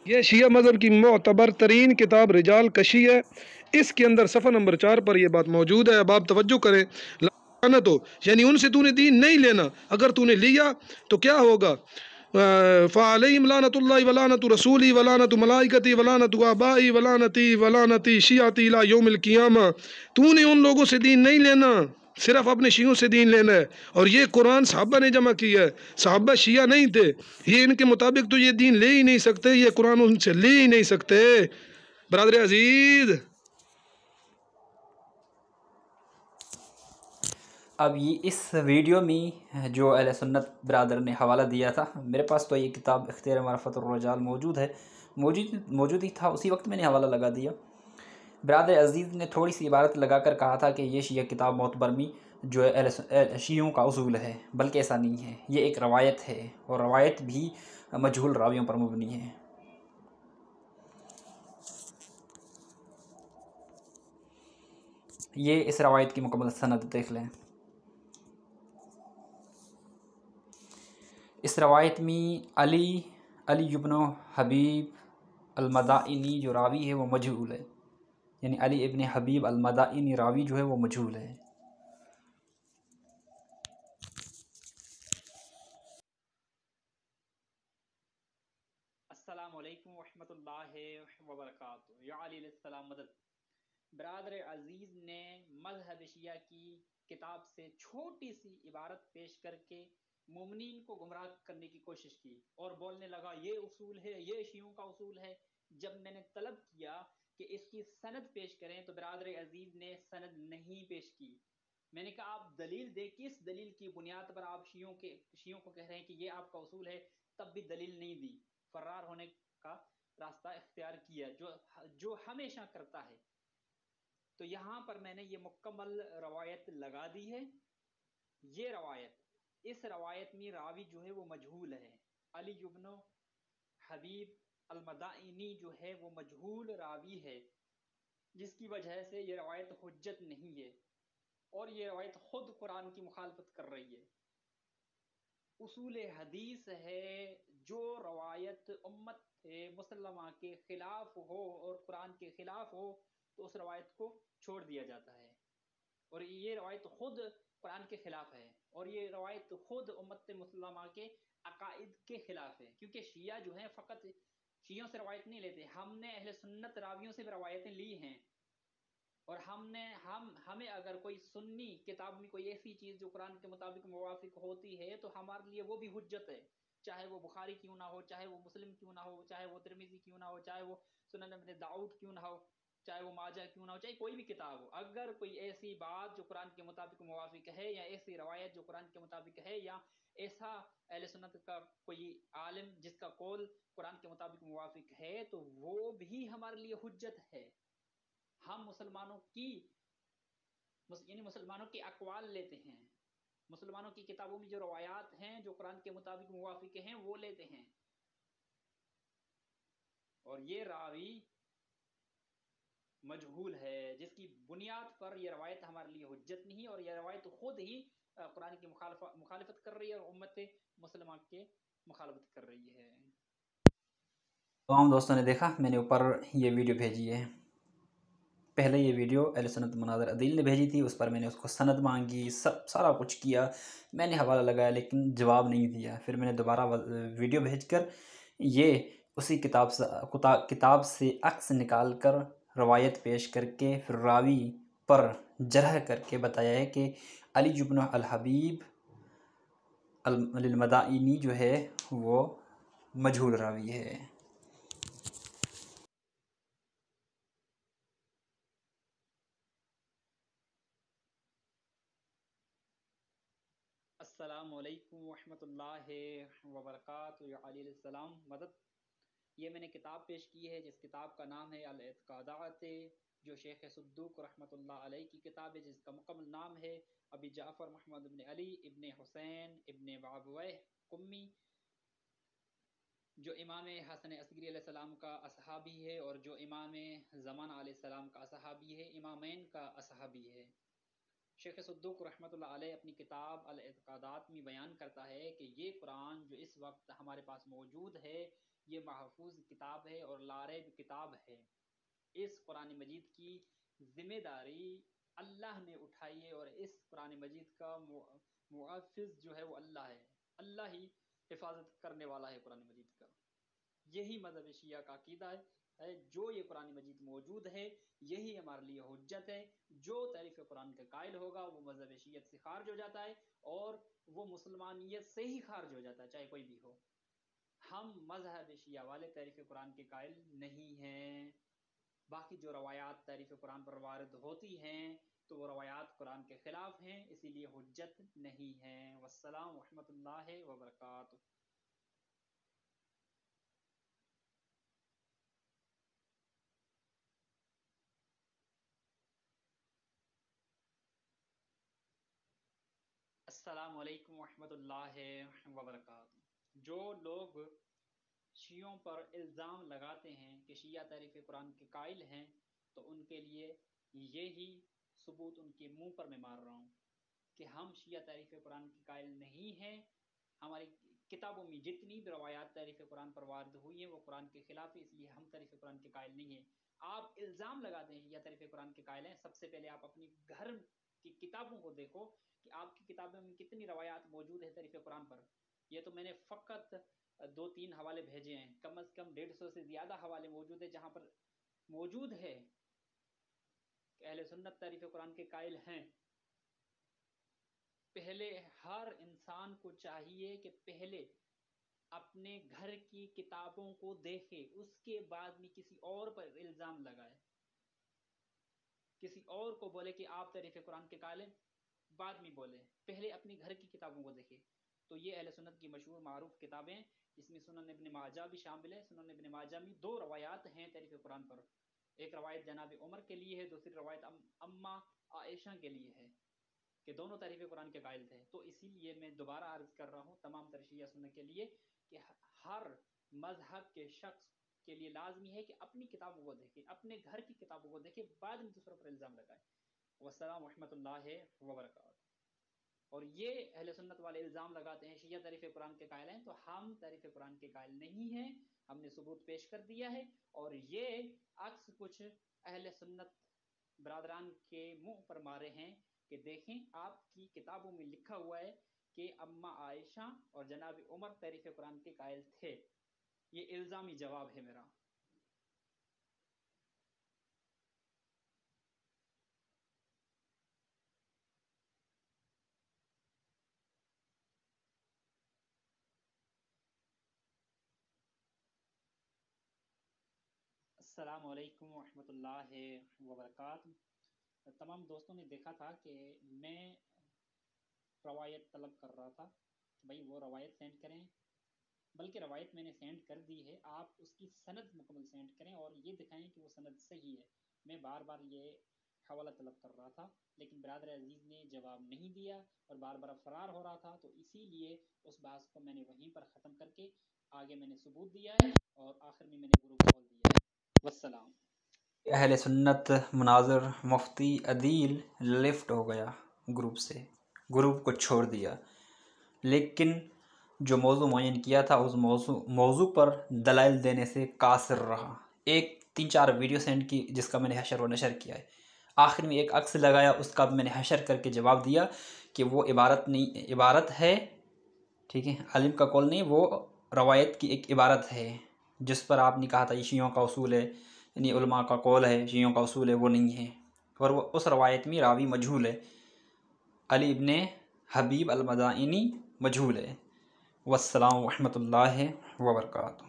یہ شیعہ مذہب کی معتبر ترین کتاب رجال کشی ہے، اس کے اندر صفحہ نمبر 4 پر یہ بات موجود ہے۔ اب آپ توجہ کریں، لعنت ہو، یعنی ان سے تو نے دین نہیں لینا، اگر تو نے لیا تو کیا ہوگا؟ فعليهم لعنة الله ولعنة رسوله ولعنة ملائكته ولعنة آبائي ولعنة شیعتی الى یوم القیامہ۔ تو نے ان لوگوں سے دین نہیں لینا، صرف اپنے شیعوں سے دین لینا ہے، اور یہ قرآن صحابہ نے جمع کیا ہے، صحابہ شیعہ نہیں تھے، یہ ان کے مطابق تو یہ دین لے ہی نہیں سکتے، یہ قرآن ان سے لے ہی نہیں سکتے۔ برادر عزیز، اب یہ اس ویڈیو میں جو اہل سنت برادر نے حوالہ دیا تھا، میرے پاس تو یہ کتاب اختیار معرفت الرجال موجود ہے، موجود ہی تھا، اسی وقت میں نے حوالہ لگا دیا۔ برادر عزیز نے تھوڑی سی عبارت لگا کر کہا تھا کہ یہ شیعہ کتاب معتبرمی جو ہے شیعوں کا اصول ہے، بلکہ ایسا نہیں ہے، یہ ایک روایت ہے، اور روایت بھی مجہول راویوں پر مبنی ہے۔ یہ اس روایت کی مکمل سند دیکھ لیں۔ اس روایت میں علی ابن حبیب المدائنی جو راوی ہے وہ مجہول ہے، یعنی علی ابن حبیب المدائنی راوی جو ہے وہ مجہول ہے۔ السلام علیکم ورحمۃ اللہ وبرکاتہ۔ یا علی علیہ السلام مدد۔ برادر عزیز نے مذہب شیعہ کی کتاب سے چھوٹی سی عبارت پیش کر کے مومنین کو گمراہ کرنے کی کوشش کی، اور بولنے لگا یہ اصول ہے، یہ شیعوں کا اصول ہے۔ جب میں نے طلب کیا کہ اس کی سند پیش کریں تو برادر عزیز نے سند نہیں پیش کی۔ میں نے کہا آپ دلیل دیں، کس دلیل کی بنیاد پر آپ شیعوں کو کہہ رہے ہیں کہ یہ آپ کا اصول ہے؟ تب بھی دلیل نہیں دی، فرار ہونے کا راستہ اختیار کیا جو ہمیشہ کرتا ہے۔ تو یہاں پر میں نے یہ مکمل روایت لگا دی ہے۔ یہ روایت، اس روایت میں راوی جو ہے وہ مجہول ہے، علی ابن حبیب المدائنی جو ہے وہ مجہول راوی ہے، جس کی وجہ سے یہ روایت حجت نہیں ہے، اور یہ روایت خود قرآن کی مخالفت کر رہی ہے۔ اصول حدیث ہے جو روایت امت مسلمہ کے خلاف ہو اور قرآن کے خلاف ہو تو اس روایت کو چھوڑ دیا جاتا ہے، اور یہ روایت خود قرآن کے خلاف ہے، اور یہ روایت خود امت مسلمہ کے عقائد کے خلاف ہے، کیونکہ شیعہ جو ہیں فقط شیعوں سے روایت نہیں لیتے، ہم نے اہل سنت راویوں سے بھی روایتیں لی ہیں، اور ہمیں اگر کوئی سنی کتاب میں کوئی ایسی چیز جو قرآن کے مطابق موافق ہوتی ہے تو ہمارے لیے وہ بھی حجت ہے، چاہے وہ بخاری کیوں نہ ہو، چاہے وہ مسلم کیوں نہ ہو، چاہے وہ ترمذی کیوں نہ ہو، چاہے وہ سنن ابن داؤد کیوں نہ ہو، چاہے وہ ماجہ کیوں نہ ہو، چاہے کوئی بھی کتاب ہو، اگر کوئی ایسی بات جو قرآن کے مطابق موافق ہے، یا ایسی روایت جو قرآن کے مطابق ہے، یا ایسا اہل سنت کا کوئی عالم جس کا قول قرآن کے مطابق موافق ہے، تو وہ بھی ہمارے لیے حجت ہے۔ ہم مسلمانوں کی اقوال لیتے ہیں، مسلمانوں کی کتابوں میں جو روایات ہیں جو قرآن کے مطابق موافق ہیں وہ لیتے ہیں، اور یہ راوی مجہول ہے جس کی بنیاد پر یہ روایت ہمارے لیے حجت نہیں، اور یہ روایت خود ہی قرآن کی مخالفت کر رہی ہے اور امت مسلمہ کے مخالفت کر رہی ہے۔ تمام دوستوں نے دیکھا، میں نے اوپر یہ ویڈیو بھیجی ہے، پہلے یہ ویڈیو اہل سنت مناظر عدیل نے بھیجی تھی، اس پر میں نے اس کو سند مانگی، سارا کچھ کیا، میں نے حوالہ لگایا لیکن جواب نہیں دیا۔ پھر میں نے دوبارہ ویڈیو بھیج کر یہ اسی کتاب سے عکس نکال کر روایت پیش کر کے پھر راوی پر جرح کر کے بتایا ہے کہ علی بن الحبیب المدائنی جو ہے وہ مجہول راوی ہے۔ السلام علیکم ورحمۃ اللہ وبرکاتہ۔ علیہ السلام مدد۔ یہ میں نے کتاب پیش کی ہے جس کتاب کا نام ہے الاعتقادات، جو شیخ صدوق رحمۃ اللہ علیہ کی کتاب ہے، جس کا مکمل نام ہے ابی جعفر محمد ابن علی ابن حسین ابن بابویہ قمی، جو امام حسن عسکری علیہ السلام کا اصحابی ہے اور جو امام زمان علیہ السلام کا اصحابی ہے، امامین کا اصحابی ہے۔ شیخ صدوق رحمۃ اللہ علیہ اپنی کتاب الاعتقادات میں بیان کرتا ہے کہ یہ قرآن جو اس وقت ہمارے پاس موجود ہے یہ محفوظ کتاب ہے اور لاریب کتاب ہے۔ اس قرآن مجید کی ذمہ داری اللہ نے اٹھائی ہے اور اس قرآن مجید کا محافظ جو ہے وہ اللہ ہے، اللہ ہی حفاظت کرنے والا ہے قرآن مجید کا۔ یہی مذہب شیعہ کا عقیدہ ہے، جو یہ قرآن مجید موجود ہے یہی ہمارے لیے حجت ہے۔ جو تعریف قرآن کا قائل ہوگا وہ مذہب شیعت سے خارج ہو جاتا ہے اور وہ مسلمانیت سے ہی خارج ہو جاتا ہے، چاہے کوئی بھی ہو۔ ہم مذہب شیعہ والے تعریف قرآن کے قائل نہیں ہیں۔ باقی جو روایات تعریف قرآن پر وارد ہوتی ہیں تو وہ روایات قرآن کے خلاف ہیں، اسی لیے حجت نہیں ہیں۔ والسلام ورحمۃ اللہ وبرکاتہ۔ السلام علیکم ورحمۃ اللہ وبرکاتہ۔ جو لوگ شیعوں پر الزام لگاتے ہیں کہ شیعہ تعریف قرآن کے قائل ہیں تو ان کے لیے یہی ثبوت ان کے منہ پر میں مار رہا ہوں کہ ہم شیعہ تعریف قرآن کے قائل نہیں ہیں۔ ہماری کتابوں میں جتنی بھی روایات تعریف قرآن پر وارد ہوئی ہیں وہ قرآن کے خلاف ہے، اس لیے ہم تعریف قرآن کے قائل نہیں ہیں۔ آپ الزام لگاتے ہیں شیعہ تعریف قرآن کے قائل ہیں، سب سے پہلے آپ اپنی گھر کی کتابوں کو دیکھو کہ آپ کی کتابوں میں کتنی روایات موجود ہے تعریف قرآن پر۔ یہ تو میں نے فقط 2-3 حوالے بھیجے ہیں، کم از کم 150 سے زیادہ حوالے موجود ہیں جہاں پر موجود ہے کہ اہل سنت تعریف قرآن کے قائل ہیں۔ پہلے ہر انسان کو چاہیے کہ پہلے اپنے گھر کی کتابوں کو دیکھے، اس کے بعد میں کسی اور پر الزام لگائے، کسی اور کو بولے کہ آپ تعریف قرآن کے قائل ہیں، بعد میں بولے، پہلے اپنی گھر کی کتابوں کو دیکھے۔ تو یہ اہل سنت کی مشہور معروف کتابیں، اس میں سنن ابن ماجہ بھی شامل ہے۔ سنن ابن ماجہ میں 2 روایات ہیں تعریف قرآن پر، ایک روایت جناب عمر کے لیے ہے، دوسری روایت اما عائشہ کے لیے ہے کہ دونوں تعریف قرآن کے قائل تھے۔ تو اسی لیے میں دوبارہ عرض کر رہا ہوں تمام شیعہ سنت کے لیے کہ ہر مذہب کے شخص کے لیے لازمی ہے کہ اپنی کتابوں کو دیکھے، اپنے گھر کی کتابوں کو دیکھے، بعد میں دوسروں پر الزام لگائے۔ والسلام ورحمۃ اللہ وبرکاتہ۔ اور یہ اہل سنت والے الزام لگاتے ہیں شیعہ تعریف قرآن کے قائل ہیں، تو ہم تعریف قرآن کے قائل نہیں ہیں، ہم نے ثبوت پیش کر دیا ہے۔ اور یہ عکس کچھ اہل سنت برادران کے منہ پر مارے ہیں کہ دیکھیں آپ کی کتابوں میں لکھا ہوا ہے کہ اما عائشہ اور جناب عمر تعریف قرآن کے قائل تھے۔ یہ الزامی جواب ہے میرا۔ السلام علیکم ورحمۃ اللہ وبرکاتہ۔ تمام دوستوں نے دیکھا تھا کہ میں روایت طلب کر رہا تھا کہ بھائی وہ روایت سینڈ کریں، بلکہ روایت میں نے سینڈ کر دی ہے، آپ اس کی سند مکمل سینڈ کریں اور یہ دکھائیں کہ وہ سند صحیح ہے۔ میں بار بار یہ حوالہ طلب کر رہا تھا لیکن برادر عزیز نے جواب نہیں دیا اور بار بار فرار ہو رہا تھا، تو اسی لیے اس بحث کو میں نے وہیں پر ختم کر کے آگے میں نے ثبوت دیا ہے اور آخر میں نے گروپ کھول دیا ہے۔ والسلام۔ اہل سنت مناظر مفتی عدیل لیفٹ ہو گیا گروپ سے، گروپ کو چھوڑ دیا، لیکن جو موضوع معین کیا تھا اس موضوع پر دلائل دینے سے قاصر رہا۔ 3-4 ویڈیو سینڈ کی جس کا میں نے حشر و نشر کیا ہے، آخر میں ایک عکس لگایا، اس کا میں نے حشر کر کے جواب دیا کہ وہ عبارت نہیں، عبارت ہے، ٹھیک ہے، عالم کا قول نہیں، وہ روایت کی ایک عبارت ہے جس پر آپ نے کہا تھا یہ شیعوں کا اصول ہے، یعنی علماء کا قول ہے، شیعوں کا اصول ہے، وہ نہیں ہے، اور وہ اس روایت میں راوی مجہول ہے، علی ابن حبیب المدائنی مجہول ہے۔ والسلام ورحمۃ اللہ وبرکاتہ۔